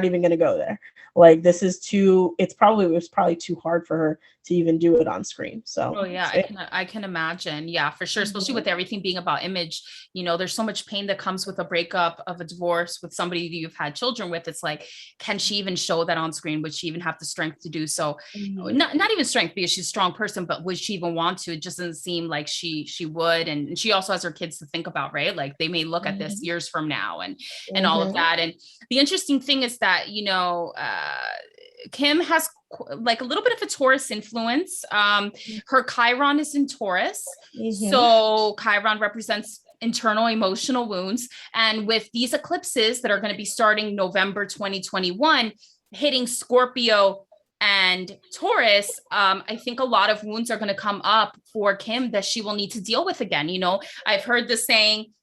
even gonna go there. Like this is too, it was probably too hard for her to even do it on screen. So I can imagine. Yeah, for sure. Especially with everything being about image, you know, there's so much pain that comes with a breakup, of a divorce with somebody you've had children with. It's like, can she even show that on screen? Would she even have the strength to do so? Not even strength, because she's a strong person, but would she even want to? It just doesn't seem like she would. And she also has her kids to think about, right? Like they may look at this years from now and all of that. And the interesting thing is that, you know, Kim has like a little bit of a Taurus influence. Her Chiron is in Taurus. So Chiron represents internal emotional wounds. And with these eclipses that are going to be starting November 2021, hitting Scorpio and Taurus, I think a lot of wounds are going to come up for Kim that she will need to deal with again. You know, I've heard the saying,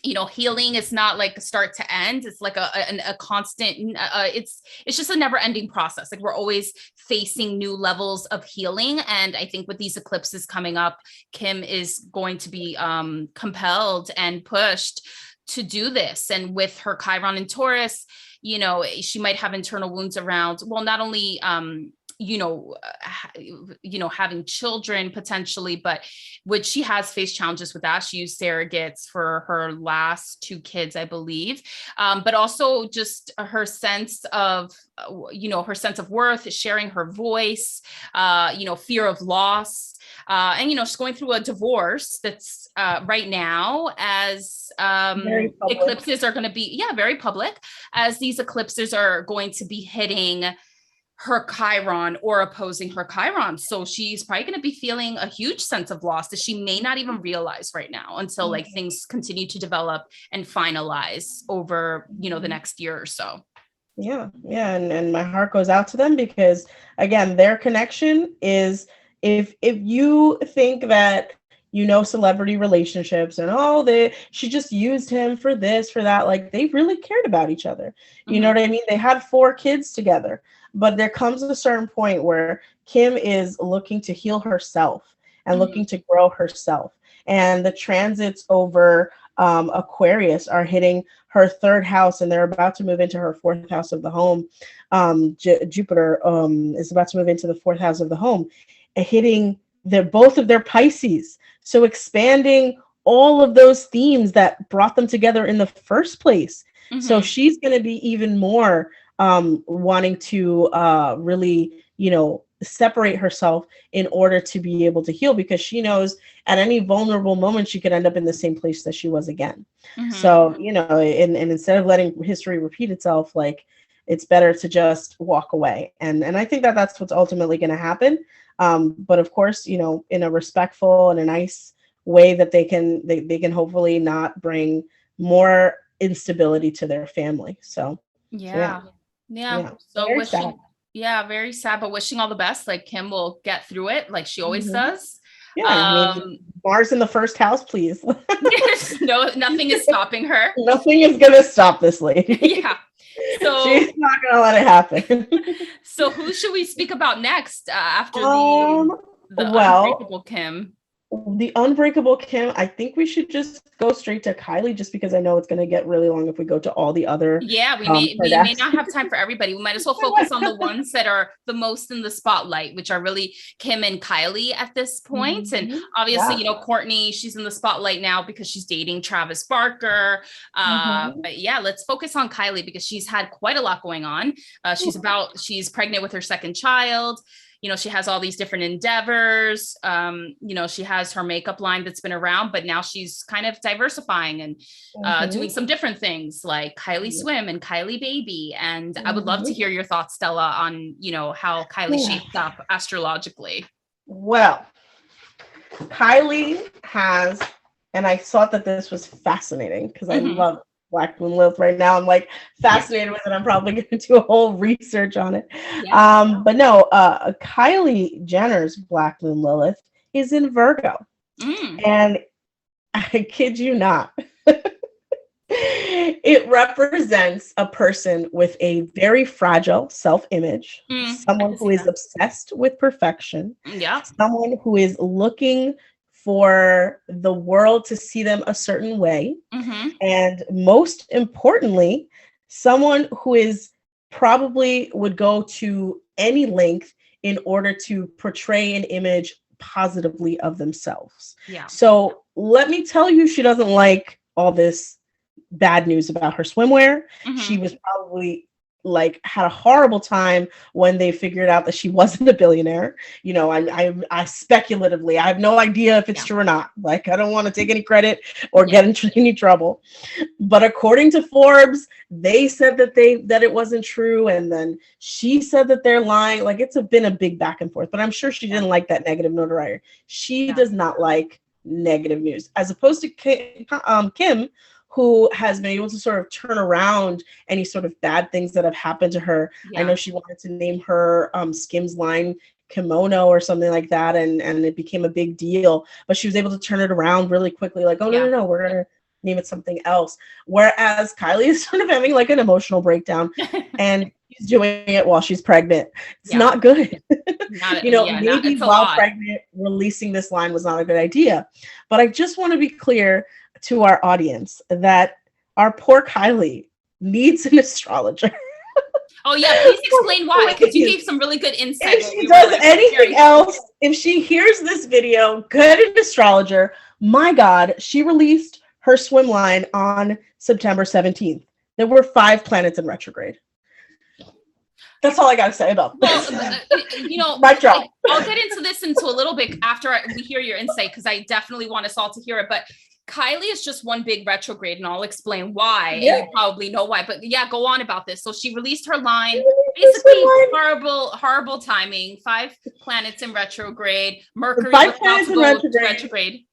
you know, healing is not like a start to end. It's like a constant, it's just a never ending process. Like we're always facing new levels of healing. And I think with these eclipses coming up, Kim is going to be compelled and pushed to do this. And with her Chiron and Taurus, you know, she might have internal wounds around, well, not only, having children potentially, but which she has faced challenges with that. She used surrogates for her last 2 kids, I believe. But also just her sense of worth, sharing her voice, fear of loss. And, you know, she's going through a divorce that's right now, as eclipses are going to be, very public, as these eclipses are going to be hitting her Chiron or opposing her Chiron. So she's probably going to be feeling a huge sense of loss that she may not even realize right now until like things continue to develop and finalize over, you know, the next year or so. Yeah. And my heart goes out to them, because again, their connection is, if you think that, you know, celebrity relationships and she just used him for this, for that, like they really cared about each other. You know what I mean? They had 4 kids together, but there comes a certain point where Kim is looking to heal herself and looking to grow herself. and the transits over Aquarius are hitting her third house, and they're about to move into her fourth house of the home. Jupiter is about to move into the fourth house of the home, hitting both of their Pisces. So expanding all of those themes that brought them together in the first place. Mm-hmm. So she's going to be even more wanting to really, separate herself in order to be able to heal, because she knows at any vulnerable moment she could end up in the same place that she was again. Mm-hmm. So, and instead of letting history repeat itself, like, it's better to just walk away. And I think that that's what's ultimately going to happen. But of course, in a respectful and a nice way that they can hopefully not bring more instability to their family. So yeah. So very wishing, sad. Yeah, very sad, but wishing all the best. Like, Kim will get through it, like she always does. Yeah, Mars in the first house, please. No, nothing is stopping her. Nothing is gonna stop this lady. Yeah. So she's not gonna let it happen. So who should we speak about next after the Unbreakable Kim? The Unbreakable Kim, I think we should just go straight to Kylie, just because I know it's going to get really long if we go to all the other. Yeah, we may not have time for everybody. We might as well focus on the ones that are the most in the spotlight, which are really Kim and Kylie at this point. And obviously, Kourtney, she's in the spotlight now because she's dating Travis Barker. But yeah, let's focus on Kylie because she's had quite a lot going on. She's pregnant with her second child. She has all these different endeavors. She has her makeup line that's been around, but now she's kind of diversifying and doing some different things like Kylie Swim and Kylie Baby. And I would love to hear your thoughts, Stella, on, how Kylie shaped up astrologically. Well, Kylie has, and I thought that this was fascinating because I love Black Moon Lilith right now. I'm like fascinated with it. I'm probably going to do a whole research on it. Yeah. But no, Kylie Jenner's Black Moon Lilith is in Virgo. And I kid you not, it represents a person with a very fragile self-image, someone who is obsessed with perfection, someone who is looking for the world to see them a certain way. And most importantly, someone who is probably would go to any length in order to portray an image positively of themselves. Yeah. So let me tell you, she doesn't like all this bad news about her swimwear. She was probably had a horrible time when they figured out that she wasn't a billionaire. I speculatively, I have no idea if it's true or not. I don't want to take any credit or get into any trouble. But according to Forbes, they said that it wasn't true, and then she said that they're lying. It's been a big back and forth. But I'm sure she didn't like that negative notoriety. She does not like negative news, as opposed to Kim, who has been able to sort of turn around any sort of bad things that have happened to her. I know she wanted to name her Skims line kimono or something like that, and it became a big deal. But she was able to turn it around really quickly, no, we're going to name it something else. Whereas Kylie is sort of having an emotional breakdown, and she's doing it while she's pregnant. It's not good. Maybe while pregnant, releasing this line was not a good idea. But I just want to be clear to our audience that our poor Kylie needs an astrologer. Oh yeah, please explain why, because you gave some really good insight. If she does anything else, if she hears this video, get an astrologer. My God, she released her swim line on September 17th. There were 5 planets in retrograde. That's all I got to say about this. My job. I'll get into this a little bit after we hear your insight, because I definitely want us all to hear it. But Kylie is just one big retrograde, and I'll explain why. Yeah. And you probably know why, but go on about this. So she released her line, basically horrible timing. 5 planets in retrograde. Mercury about to go into retrograde.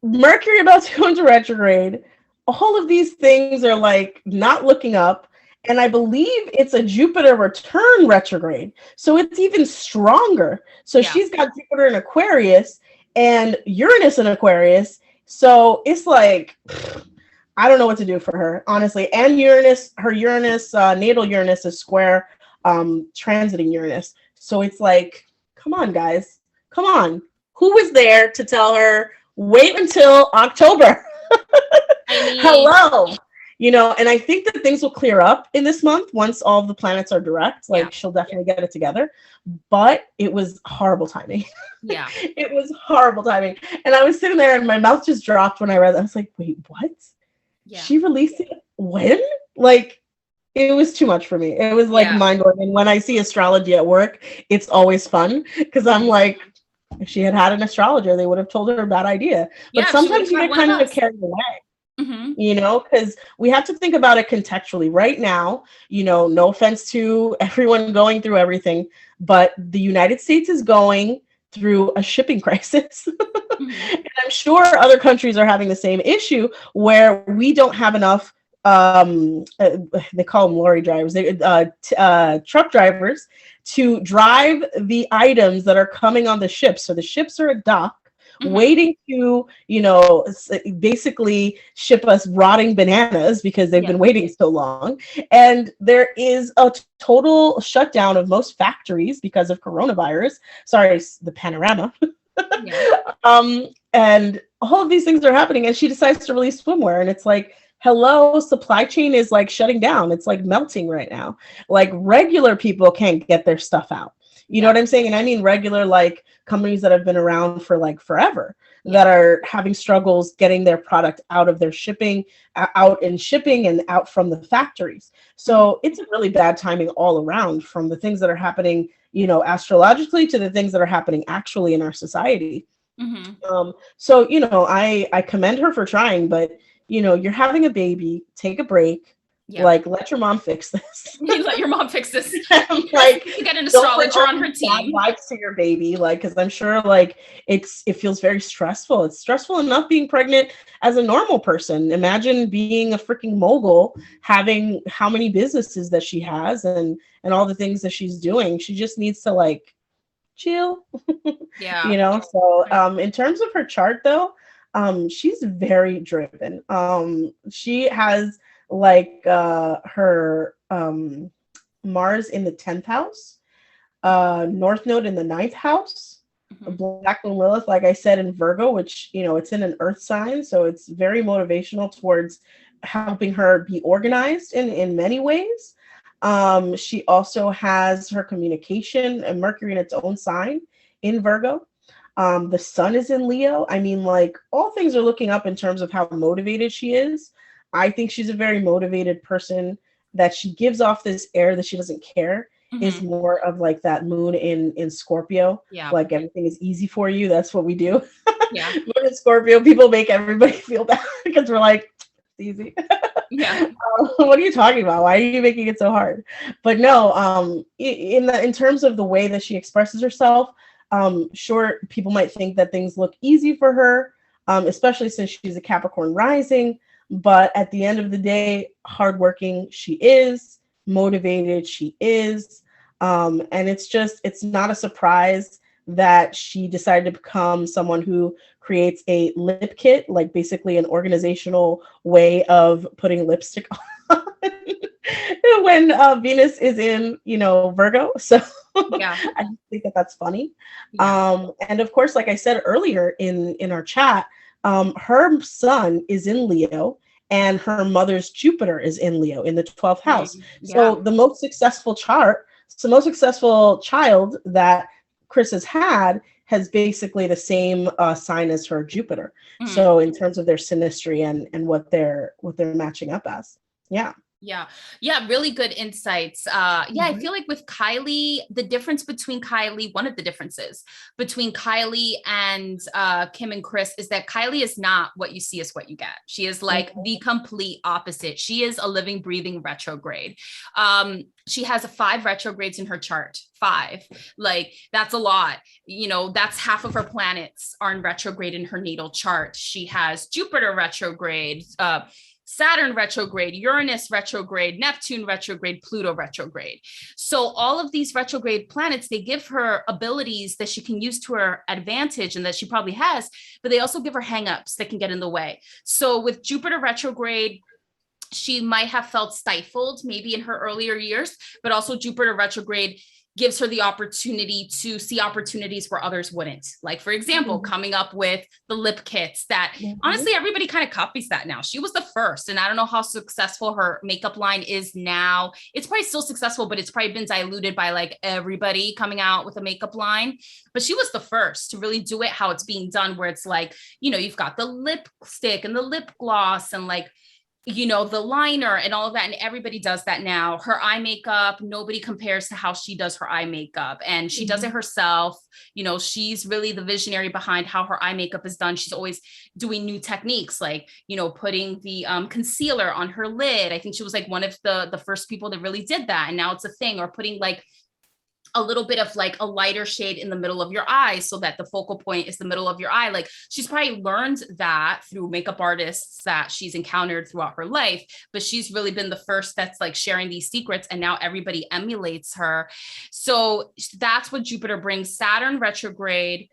Mercury about to go into retrograde. All of these things are not looking up. And I believe it's a Jupiter return retrograde. So it's even stronger. So she's got Jupiter in Aquarius and Uranus in Aquarius. So it's I don't know what to do for her, honestly. And her Uranus, natal Uranus is square transiting Uranus. So it's come on, guys. Come on. Who was there to tell her Wait until October. I mean, Hello. And I think that things will clear up in this month once all of the planets are direct. Like, yeah, she'll definitely get it together. But it was horrible timing. yeah, It was horrible timing. And I was sitting there and my mouth just dropped when I read that. I was like, wait, what? yeah, She released it when? Like, it was too much for me. It was like yeah. mind-blowing. And when I see astrology at work, it's always fun because I'm like, if she had had an astrologer, they would have told her a bad idea. But Yeah, she sometimes would've you had get one of kind of us. carried away. Mhm. Because we have to think about it contextually. Right now, no offense to everyone going through everything, but the United States is going through a shipping crisis. Mhm. And I'm sure other countries are having the same issue where we don't have enough, they call them lorry drivers, truck drivers to drive the items that are coming on the ships. So the ships are at dock Mhm. waiting to, basically ship us rotting bananas because they've been waiting so long. And there is a total shutdown of most factories because of coronavirus. Sorry, the panorama. Yeah. And all of these things are happening, and she decides to release swimwear, and it's like, hello, supply chain is like shutting down. It's like melting right now. Like, regular people can't get their stuff out. You know what I'm saying? And I mean regular, like companies that have been around for like forever that are having struggles getting their product out of their shipping, out in shipping and out from the factories. So it's a really bad timing all around, from the things that are happening, astrologically, to the things that are happening actually in our society. So, I commend her for trying, but you're having a baby, take a break. Yeah. Like, let your mom fix this. Let your mom fix this. Like, you get an astrologer on her team. Vibes to your baby, like, because I'm sure like it feels very stressful. It's stressful enough being pregnant as a normal person. Imagine being a freaking mogul, having how many businesses that she has and all the things that she's doing. She just needs to like chill. Yeah. So in terms of her chart though, she's very driven. She has like her Mars in the 10th house, North Node in the 9th house, Black Moon Lilith, like I said, in Virgo, which, it's in an earth sign. So it's very motivational towards helping her be organized in many ways. She also has her communication and Mercury in its own sign in Virgo. The sun is in Leo. I mean, like, all things are looking up in terms of how motivated she is. I think she's a very motivated person, that she gives off this air that she doesn't care. Is more of like that moon in Scorpio. Yeah. Like, everything is easy for you. That's what we do. Yeah. Moon in Scorpio, people make everybody feel bad because we're like, it's easy. Yeah. What are you talking about? Why are you making it so hard? But no, in terms of the way that she expresses herself, sure, people might think that things look easy for her, especially since she's a Capricorn rising. But at the end of the day, hardworking she is, motivated she is, and it's not a surprise that she decided to become someone who creates a lip kit, like basically an organizational way of putting lipstick on when Venus is in, Virgo. So Yeah. I think that that's funny. Yeah. And of course, like I said earlier in our chat, her son is in Leo and her mother's Jupiter is in Leo in the 12th house. So the most successful child that Kris has had has basically the same sign as her Jupiter. So in terms of their synastry and what they're matching up as. Yeah. Yeah. Really good insights. I feel like with Kylie, one of the differences between Kylie and Kim and Kris is that Kylie is not what you see is what you get. She is like the complete opposite. She is a living, breathing retrograde. She has 5 retrogrades in her chart. 5. Like, that's a lot. That's half of her planets are in retrograde in her natal chart. She has Jupiter retrograde, Saturn retrograde, Uranus retrograde, Neptune retrograde, Pluto retrograde. So all of these retrograde planets, they give her abilities that she can use to her advantage and that she probably has, but they also give her hangups that can get in the way. So with Jupiter retrograde, she might have felt stifled maybe in her earlier years, but also Jupiter retrograde gives her the opportunity to see opportunities where others wouldn't. Like, for example, coming up with the lip kits that honestly, everybody kind of copies that now. She was the first, and I don't know how successful her makeup line is now. It's probably still successful, but it's probably been diluted by like everybody coming out with a makeup line. But she was the first to really do it how it's being done, where it's like, you know, you've got the lipstick and the lip gloss and like, you know, the liner and all of that. And everybody does that now. Her eye makeup, nobody compares to how she does her eye makeup. And she does it herself. You know, she's really the visionary behind how her eye makeup is done. She's always doing new techniques, like, you know, putting the concealer on her lid. I think she was like one of the first people that really did that. And now it's a thing. Or putting like a little bit of like a lighter shade in the middle of your eye so that the focal point is the middle of your eye. Like, she's probably learned that through makeup artists that she's encountered throughout her life, but she's really been the first that's like sharing these secrets, and now everybody emulates her. So that's what Jupiter brings. Saturn retrograde,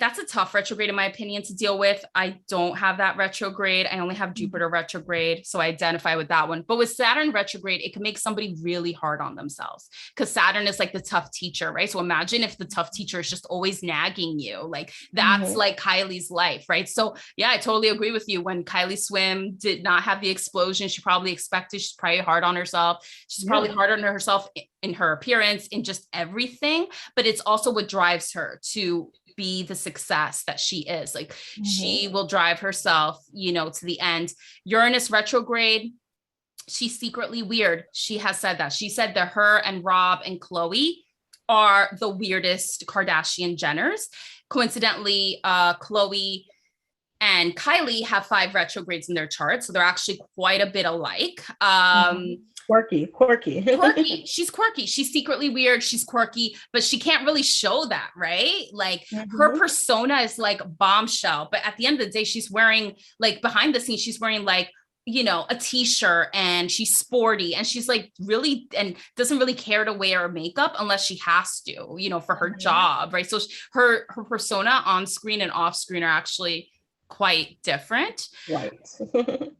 that's a tough retrograde in my opinion to deal with. I don't have that retrograde. I only have Jupiter retrograde, so I identify with that one. But with Saturn retrograde, it can make somebody really hard on themselves, because Saturn is like the tough teacher, right? So imagine if the tough teacher is just always nagging you. Like, that's like Kylie's life, right? So yeah, I totally agree with you. When Kylie Swim did not have the explosion she probably expected, she's probably hard on herself. She's probably hard on herself in her appearance, in just everything. But it's also what drives her to be the success that she is. Like, she will drive herself, you know, to the end. Uranus retrograde, she's secretly weird. She has said that. She said that her and Rob and Khloe are the weirdest Kardashian-Jenners. Coincidentally, Khloe and Kylie have 5 retrogrades in their chart, so they're actually quite a bit alike. Quirky. Quirky. She's quirky. She's secretly weird. She's quirky, but she can't really show that, right? Like, her persona is like bombshell, but at the end of the day, she's wearing, like, behind the scenes, she's wearing like, you know, a t-shirt, and she's sporty, and she's like really, and doesn't really care to wear makeup unless she has to, you know, for her job, right? So her persona on screen and off screen are actually quite different. Right.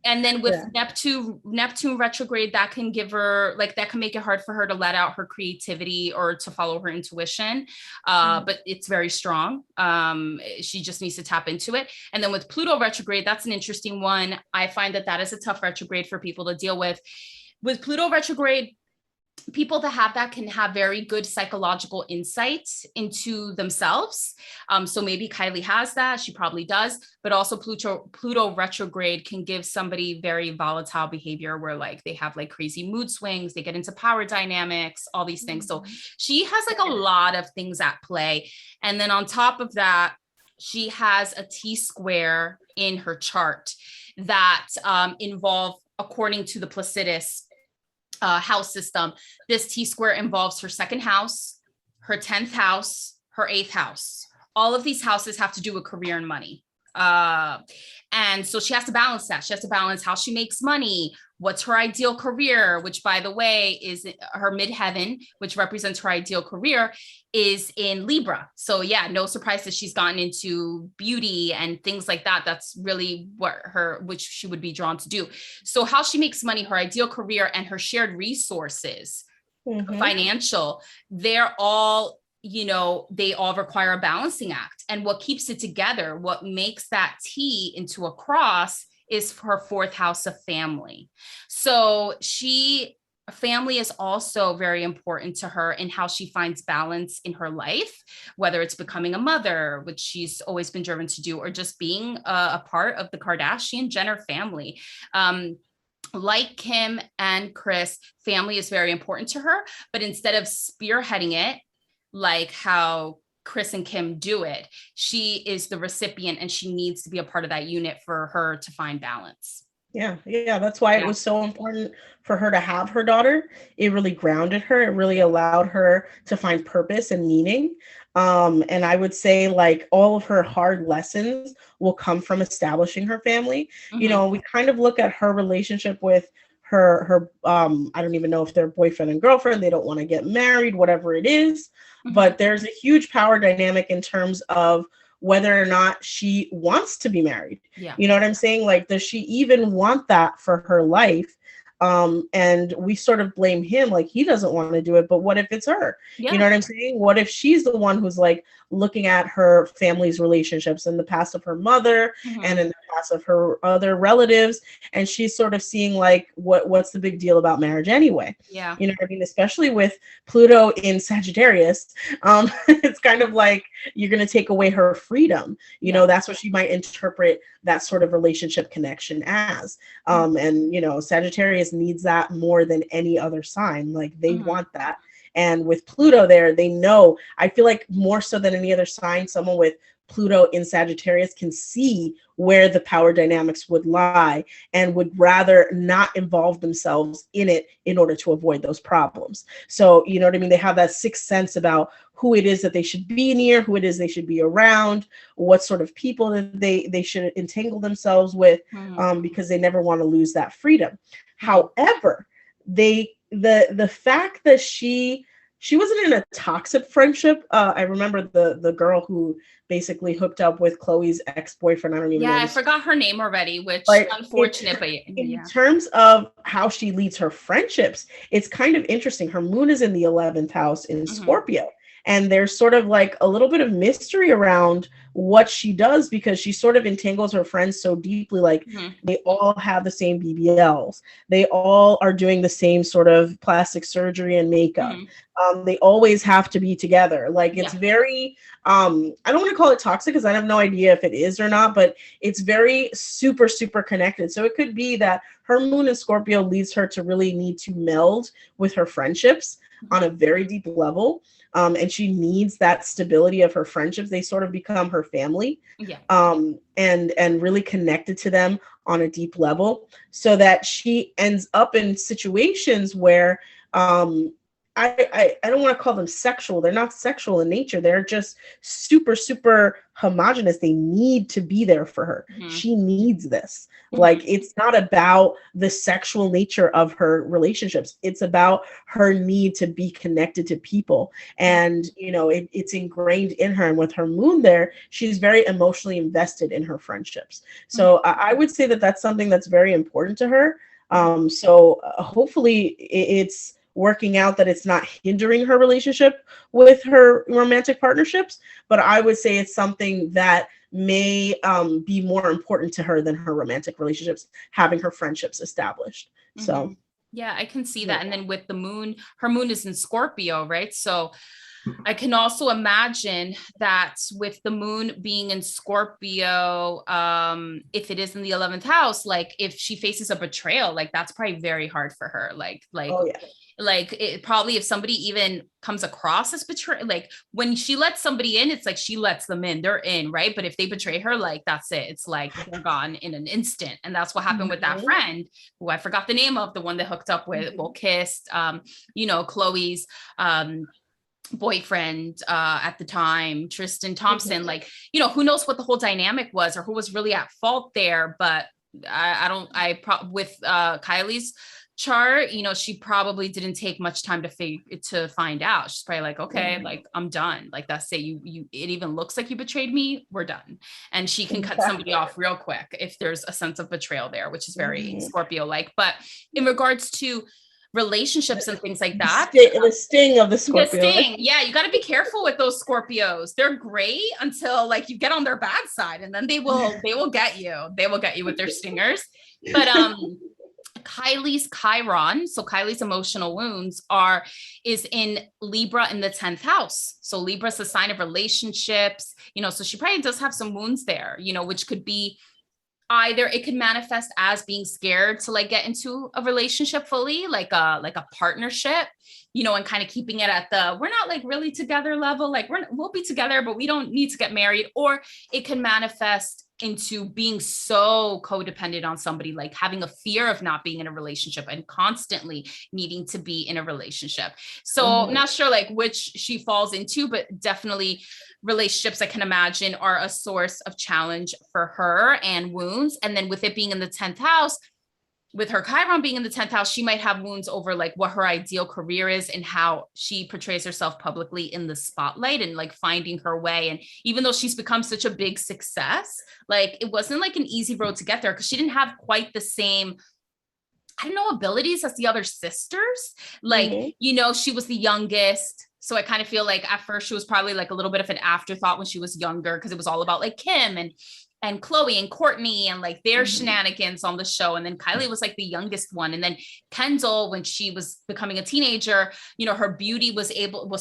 And then with Neptune retrograde, that can give her, like, that can make it hard for her to let out her creativity or to follow her intuition. But it's very strong. She just needs to tap into it. And then with Pluto retrograde, that's an interesting one. I find that is a tough retrograde for people to deal with. With Pluto retrograde, people that have that can have very good psychological insight into themselves. So maybe Kylie has that. She probably does. But also Pluto retrograde can give somebody very volatile behavior, where like they have like crazy mood swings, they get into power dynamics, all these things. So she has like a lot of things at play. And then on top of that, she has a T-square in her chart that involve, according to the Placidus house system, this T-square involves her 2nd house, her 10th house, her 8th house. All of these houses have to do with career and money. And so she has to balance that. She has to balance how she makes money, what's her ideal career, which, by the way, is her midheaven, which represents her ideal career, is in Libra. So yeah, no surprise that she's gotten into beauty and things like that. That's really which she would be drawn to do. So how she makes money, her ideal career, and her shared resources, financial, they're all, you know, they all require a balancing act. And what keeps it together, what makes that T into a cross, is her 4th house of family. So family is also very important to her in how she finds balance in her life, whether it's becoming a mother, which she's always been driven to do, or just being a part of the Kardashian-Jenner family. Like Kim and Kris, family is very important to her, but instead of spearheading it, like how Kris and Kim do it, she is the recipient, and she needs to be a part of that unit for her to find balance. Yeah. That's why it was so important for her to have her daughter. It really grounded her. It really allowed her to find purpose and meaning. And I would say, like, all of her hard lessons will come from establishing her family. You know, we kind of look at her relationship with her I don't even know if they're boyfriend and girlfriend, they don't want to get married, whatever it is, but there's a huge power dynamic in terms of whether or not she wants to be married. You know what I'm saying? Like, does she even want that for her life? And we sort of blame him, like he doesn't want to do it, but what if it's her? Yeah. You know what I'm saying? What if she's the one who's like looking at her family's relationships in the past of her mother and in the past of her other relatives, and she's sort of seeing like what's the big deal about marriage anyway? Yeah. You know what I mean? Especially with Pluto in Sagittarius, it's kind of like you're going to take away her freedom. You know, that's what she might interpret that sort of relationship connection as. And, you know, Sagittarius needs that more than any other sign. Like they want that. And with Pluto there, they know, I feel like more so than any other sign, someone with Pluto in Sagittarius can see where the power dynamics would lie and would rather not involve themselves in it in order to avoid those problems. So, you know what I mean? They have that sixth sense about who it is that they should be near, who it is they should be around, what sort of people that they should entangle themselves with, because they never want to lose that freedom. However, the fact that she wasn't in a toxic friendship. I remember the girl who basically hooked up with Chloe's ex-boyfriend. I don't even know. I forgot her name already, which unfortunate, but in terms of how she leads her friendships, it's kind of interesting. Her moon is in the 11th house in Scorpio. And there's sort of like a little bit of mystery around what she does, because she sort of entangles her friends so deeply. Like they all have the same BBLs. They all are doing the same sort of plastic surgery and makeup. They always have to be together. Like it's very, I don't want to call it toxic because I have no idea if it is or not, but it's very super, super connected. So it could be that her moon in Scorpio leads her to really need to meld with her friendships on a very deep level. And she needs that stability of her friendships. They sort of become her family, and really connected to them on a deep level, so that she ends up in situations where I don't want to call them sexual. They're not sexual in nature. They're just super, super homogenous. They need to be there for her. She needs this. Like, it's not about the sexual nature of her relationships. It's about her need to be connected to people. And, you know, it's ingrained in her. And with her moon there, she's very emotionally invested in her friendships. So I would say that that's something that's very important to her. So hopefully it's working out that it's not hindering her relationship with her romantic partnerships, but I would say it's something that may be more important to her than her romantic relationships, having her friendships established. So yeah, I can see that. And then with the moon, her moon is in Scorpio, right? So I can also imagine that with the moon being in Scorpio, if it is in the 11th house, like if she faces a betrayal, like that's probably very hard for her. Like it probably, if somebody even comes across as betrayal, like when she lets somebody in, it's like she lets them in, they're in, right? But if they betray her, like that's it. It's like they're gone in an instant. And that's what happened with that friend who I forgot the name of, the one that hooked up with, well, kissed, you know, Chloe's boyfriend at the time, Tristan Thompson. Like, you know, who knows what the whole dynamic was or who was really at fault there. But with Kylie's chart, you know, she probably didn't take much time to find out. She's probably like, okay, like I'm done. Like that's it. It even looks like you betrayed me. We're done. And she can cut somebody off real quick if there's a sense of betrayal there, which is very Scorpio-like. But in regards to relationships and things like that, the sting of the Scorpio. The sting, yeah, you got to be careful with those Scorpios. They're great until like you get on their bad side, and then they will get you. They will get you with their stingers. But Kylie's Chiron, so Kylie's emotional wounds is in Libra in the 10th house. So Libra is a sign of relationships, you know, so she probably does have some wounds there, you know, which could be either it could manifest as being scared to like get into a relationship fully, like a partnership, you know, and kind of keeping it at the, we're not like really together level, like we'll be together, but we don't need to get married. Or it can manifest into being so codependent on somebody, like having a fear of not being in a relationship and constantly needing to be in a relationship. So I'm not sure like which she falls into, but definitely relationships I can imagine are a source of challenge for her and wounds. And then with it being in the 10th house, with her Chiron being in the 10th house, she might have wounds over like what her ideal career is and how she portrays herself publicly in the spotlight and like finding her way. And even though she's become such a big success, like it wasn't like an easy road to get there because she didn't have quite the same I don't know, abilities as the other sisters. Like, Mhm. you know, she was the youngest. So I kind of feel like at first she was probably like a little bit of an afterthought when she was younger, because it was all about like Kim and Chloe and Courtney and like their shenanigans on the show. And then Kylie was like the youngest one. And then Kendall, when she was becoming a teenager, you know, her beauty was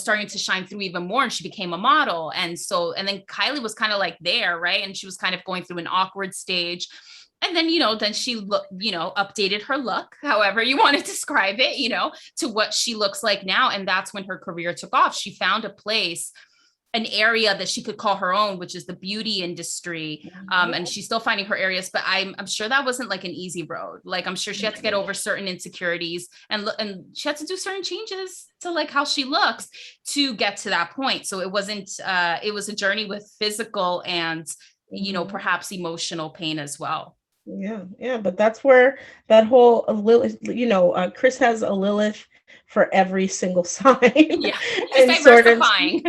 starting to shine through even more, and she became a model. And then Kylie was kind of like there, right? And she was kind of going through an awkward stage. And then, you know, then she updated her look, however you want to describe it, you know, to what she looks like now. And that's when her career took off. She found a place, an area that she could call her own, which is the beauty industry. And she's still finding her areas, but I'm sure that wasn't like an easy road. Like, I'm sure she had to get over certain insecurities and she had to do certain changes to like how she looks to get to that point. So it wasn't, it was a journey with physical and, you know, perhaps emotional pain as well. Yeah, but that's where that whole Lilith, Kris has a Lilith for every single sign. Yeah, and diversifying.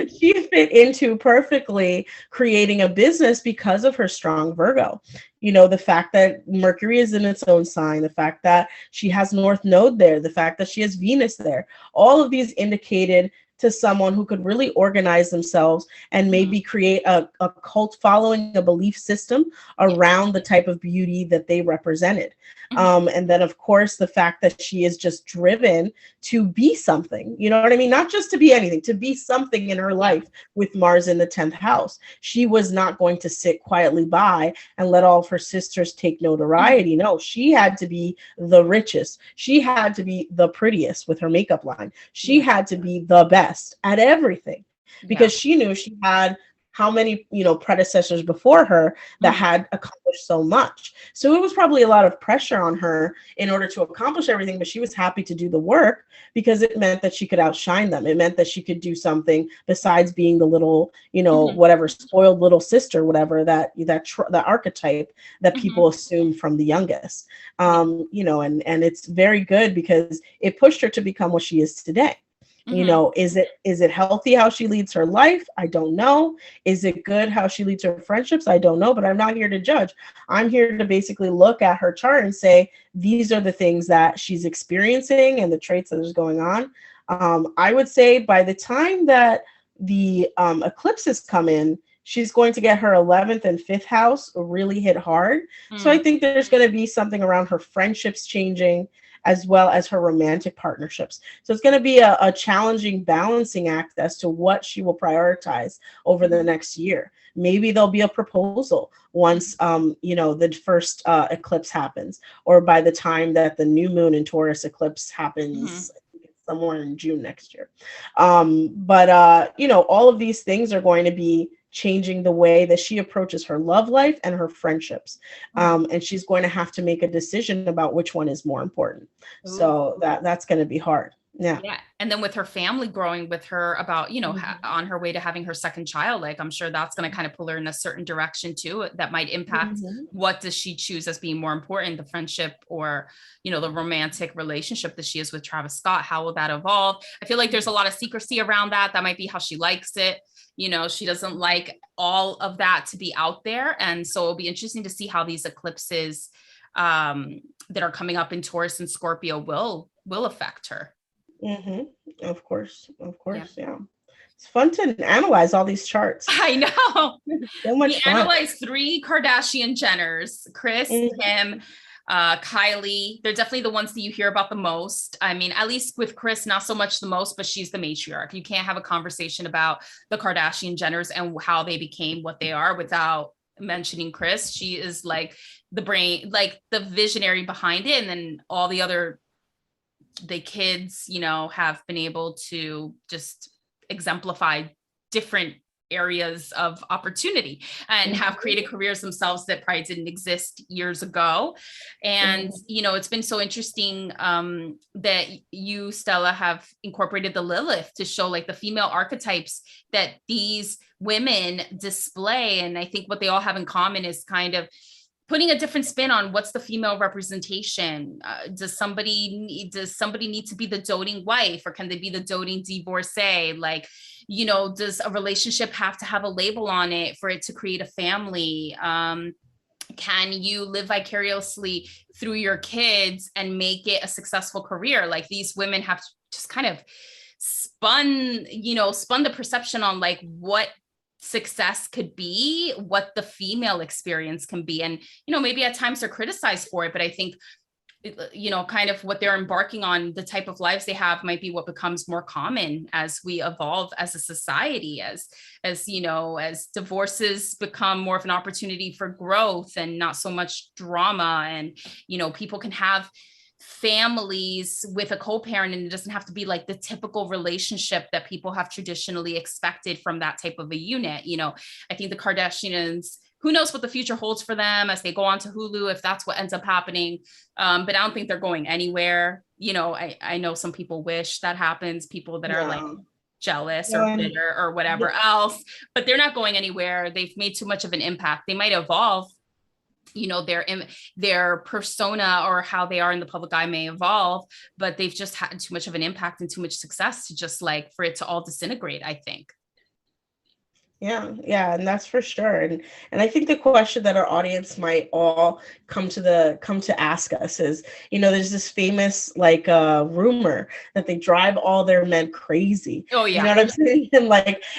She fit into perfectly creating a business because of her strong Virgo. You know, the fact that Mercury is in its own sign, the fact that she has North Node there, the fact that she has Venus there, all of these indicated to someone who could really organize themselves and maybe create a cult following, a belief system around the type of beauty that they represented. And then, of course, the fact that she is just driven to be something, you know what I mean? Not just to be anything, to be something in her life with Mars in the 10th house. She was not going to sit quietly by and let all of her sisters take notoriety. No, she had to be the richest. She had to be the prettiest with her makeup line. She had to be the best at everything because she knew she had how many, predecessors before her that had accomplished so much. So it was probably a lot of pressure on her in order to accomplish everything, but she was happy to do the work because it meant that she could outshine them. It meant that she could do something besides being the little, whatever, spoiled little sister, whatever, that archetype that people assume from the youngest. And it's very good because it pushed her to become what she is today. Is it healthy how she leads her life? I don't know. Is it good how she leads her friendships? I don't know, but I'm not here to judge. I'm here to basically look at her chart and say, these are the things that she's experiencing and the traits that is going on. I would say by the time that the eclipses come in, she's going to get her 11th and 5th house really hit hard. So I think there's going to be something around her friendships changing, as well as her romantic partnerships. So it's going to be a challenging balancing act as to what she will prioritize over the next year. Maybe there'll be a proposal once, the first eclipse happens, or by the time that the new moon in Taurus eclipse happens, somewhere in June next year. But all of these things are going to be changing the way that she approaches her love life and her friendships. And she's going to have to make a decision about which one is more important. Ooh. So that's going to be hard. Yeah. And then with her family growing with her about, on her way to having her second child, like I'm sure that's going to kind of pull her in a certain direction too, that might impact what does she choose as being more important, the friendship or, the romantic relationship that she is with Travis Scott. How will that evolve? I feel like there's a lot of secrecy around that. That might be how she likes it. She doesn't like all of that to be out there. And so it'll be interesting to see how these eclipses that are coming up in Taurus and Scorpio will affect her. Of course. Yeah. It's fun to analyze all these charts. I know. So much fun. Analyze 3 Kardashian-Jenners, Kris, Kim, Kylie. They're definitely the ones that you hear about the most. I mean, at least with Kris, not so much the most, but she's the matriarch. You can't have a conversation about the Kardashian-Jenners and how they became what they are without mentioning Kris. She is like the brain, like the visionary behind it. And then all the kids, have been able to just exemplify different areas of opportunity and have created careers themselves that probably didn't exist years ago. And, it's been so interesting that you, Stella, have incorporated the Lilith to show like the female archetypes that these women display. And I think what they all have in common is kind of putting a different spin on what's the female representation. Does somebody need to be the doting wife, or can they be the doting divorcee? Like, does a relationship have to have a label on it for it to create a family? can you live vicariously through your kids and make it a successful career? Like, these women have just kind of spun the perception on like what success could be, what the female experience can be. And, maybe at times they're criticized for it, but I think, kind of what they're embarking on, the type of lives they have, might be what becomes more common as we evolve as a society, as divorces become more of an opportunity for growth and not so much drama. And, people can have families with a co-parent, and it doesn't have to be like the typical relationship that people have traditionally expected from that type of a unit. I think the Kardashians, who knows what the future holds for them as they go on to Hulu, if that's what ends up happening. But I don't think they're going anywhere. I know some people wish that happens, people that are like jealous or bitter or whatever else, but they're not going anywhere. They've made too much of an impact. They might evolve, their persona or how they are in the public eye may evolve, but they've just had too much of an impact and too much success to just like for it to all disintegrate, I think. Yeah, and that's for sure. And I think the question that our audience might all come to ask us is, there's this famous like rumor that they drive all their men crazy. Oh yeah. You know what I'm saying?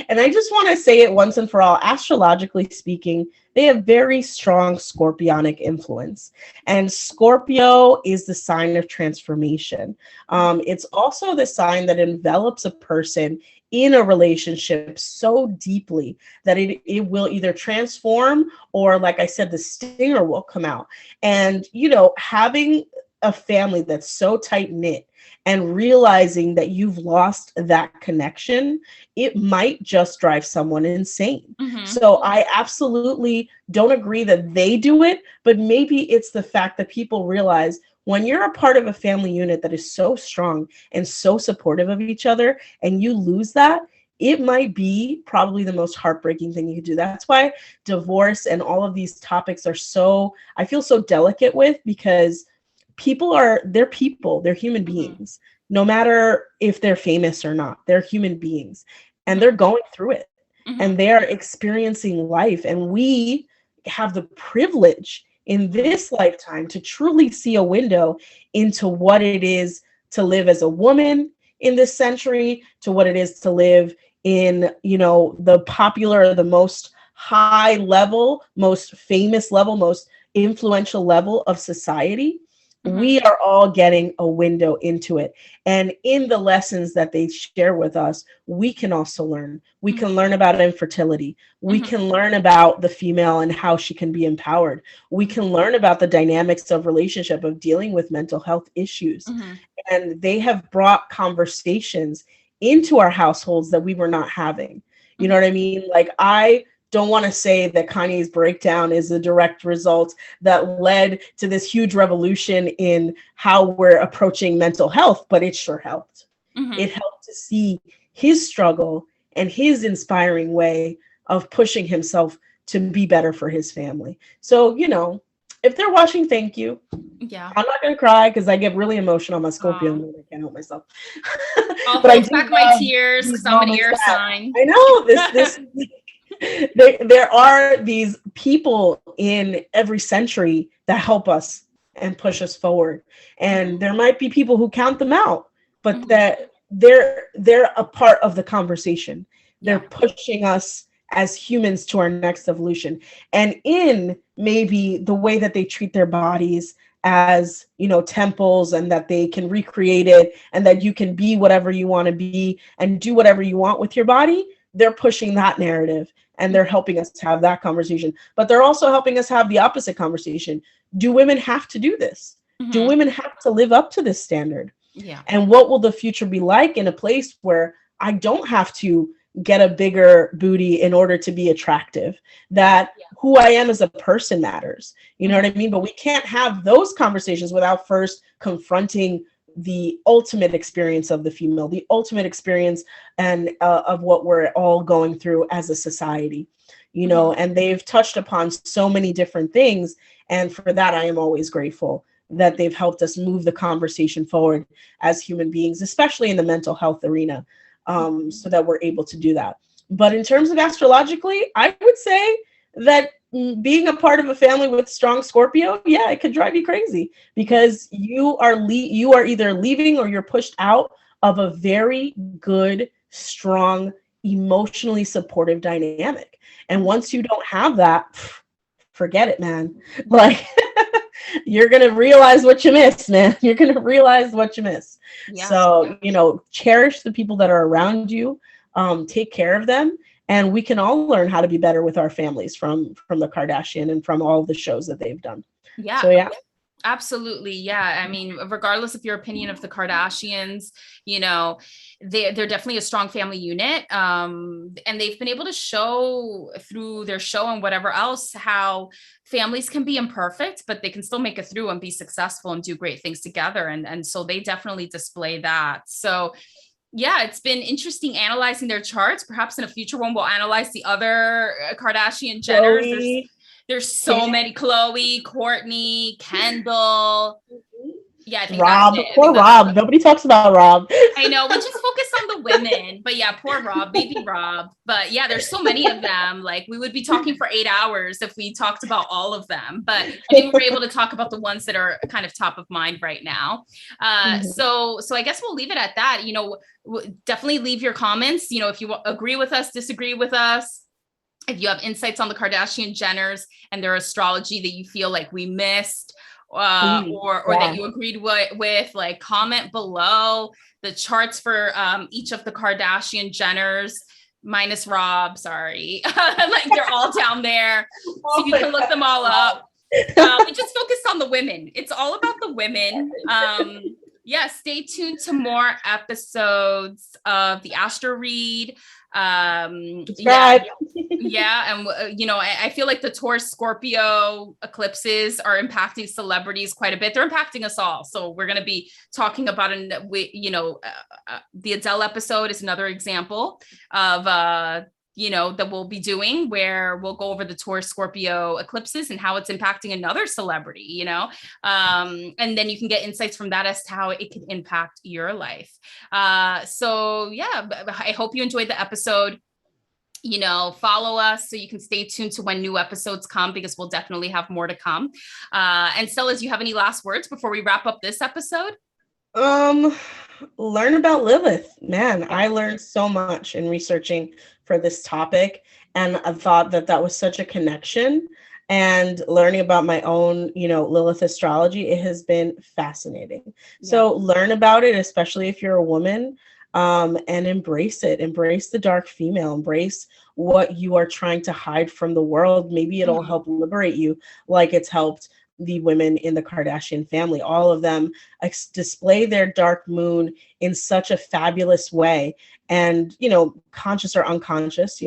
And I just want to say it once and for all, astrologically speaking, they have very strong scorpionic influence. And Scorpio is the sign of transformation. It's also the sign that envelops a person in a relationship so deeply that it will either transform or, like I said, the stinger will come out. And, having a family that's so tight knit and realizing that you've lost that connection, it might just drive someone insane. Mm-hmm. So I absolutely don't agree that they do it, but maybe it's the fact that people realize when you're a part of a family unit that is so strong and so supportive of each other and you lose that, it might be probably the most heartbreaking thing you could do. That's why divorce and all of these topics are I feel so delicate with, because they're people, they're human beings. No matter if they're famous or not, they're human beings and they're going through it and they are experiencing life. And we have the privilege in this lifetime to truly see a window into what it is to live as a woman in this century, to what it is to live in, the most high level, most famous level, most influential level of society. We are all getting a window into it. And in the lessons that they share with us, we can also learn. We can learn about infertility. We can learn about the female and how she can be empowered. We can learn about the dynamics of relationship, of dealing with mental health issues. And they have brought conversations into our households that we were not having. You know what I mean? Like, I don't want to say that Kanye's breakdown is a direct result that led to this huge revolution in how we're approaching mental health, but it sure helped. It helped to see his struggle and his inspiring way of pushing himself to be better for his family. So, if they're watching, thank you. Yeah. I'm not going to cry because I get really emotional on my Scorpio and I can't help myself. I'll hold back my tears because I'm an air sign. I know this there are these people in every century that help us and push us forward. And there might be people who count them out, but that they're a part of the conversation. They're pushing us as humans to our next evolution. And in maybe the way that they treat their bodies as, temples, and that they can recreate it and that you can be whatever you want to be and do whatever you want with your body, they're pushing that narrative. And they're helping us have that conversation, but they're also helping us have the opposite conversation. Do women have to do this? Do women have to live up to this standard? Yeah. And what will the future be like in a place where I don't have to get a bigger booty in order to be attractive, that who I am as a person matters? You know what I mean? But we can't have those conversations without first confronting the ultimate experience of the female, the ultimate experience and of what we're all going through as a society, and they've touched upon so many different things. And for that, I am always grateful that they've helped us move the conversation forward as human beings, especially in the mental health arena, so that we're able to do that. But in terms of astrologically, I would say that being a part of a family with strong Scorpio, yeah, it could drive you crazy because you are either leaving or you're pushed out of a very good, strong, emotionally supportive dynamic. And once you don't have that, forget it, man. Like you're going to realize what you miss, man. You're going to realize what you miss. Yeah. So, cherish the people that are around you, take care of them. And we can all learn how to be better with our families from the Kardashian and from all the shows that they've done. Yeah. So, yeah. Absolutely. Yeah. I mean, regardless of your opinion of the Kardashians, they're definitely a strong family unit. And they've been able to show through their show and whatever else, how families can be imperfect, but they can still make it through and be successful and do great things together. And so they definitely display that. So yeah, it's been interesting analyzing their charts. Perhaps in a future one, we'll analyze the other Kardashian-Jenners. There's so many: Khloe, Kourtney, Kendall. Yeah, I think Rob. that's it. Poor Rob. Nobody talks about Rob. I know. We just focus on the women. But yeah, poor Rob, baby Rob. But yeah, there's so many of them. Like we would be talking for 8 hours if we talked about all of them. But I think we're able to talk about the ones that are kind of top of mind right now. So I guess we'll leave it at that. Definitely leave your comments. If you agree with us, disagree with us. If you have insights on the Kardashian-Jenners and their astrology that you feel like we missed, or that you agreed with, like comment below. The charts for each of the Kardashian-Jenners, minus Rob, sorry. Like they're all down there. So you can look them all up. We just focused on the women. It's all about the women. Yeah, stay tuned to more episodes of the Astro Read. Subscribe. Yeah. And, I feel like the Taurus Scorpio eclipses are impacting celebrities quite a bit. They're impacting us all. So we're going to be talking about, the Adele episode is another example of, that we'll be doing, where we'll go over the Taurus Scorpio eclipses and how it's impacting another celebrity, and then you can get insights from that as to how it can impact your life. So yeah, I hope you enjoyed the episode. Follow us so you can stay tuned to when new episodes come, because we'll definitely have more to come. And Stella, do you have any last words before we wrap up this episode? Learn about Lilith. Man, I learned so much in researching for this topic, and I thought that was such a connection. And learning about my own, Lilith astrology, it has been fascinating. Yeah. So learn about it, especially if you're a woman, and embrace it. Embrace the dark female. Embrace what you are trying to hide from the world. Maybe it'll help liberate you, like it's helped the women in the Kardashian family. All of them display their dark moon in such a fabulous way. And, conscious or unconscious,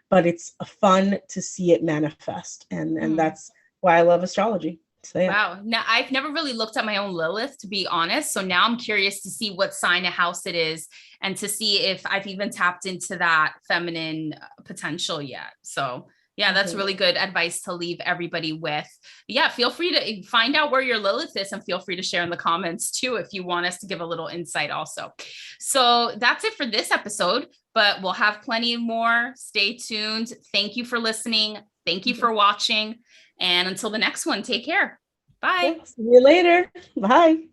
but it's fun to see it manifest. And that's why I love astrology. So, yeah. Wow. Now, I've never really looked at my own Lilith, to be honest. So now I'm curious to see what sign of house it is and to see if I've even tapped into that feminine potential yet. So yeah, that's really good advice to leave everybody with. Yeah, feel free to find out where your Lilith is and feel free to share in the comments too, if you want us to give a little insight also. So that's it for this episode, but we'll have plenty more. Stay tuned. Thank you for listening. Thank you for watching. And until the next one, take care. Bye. See you later. Bye.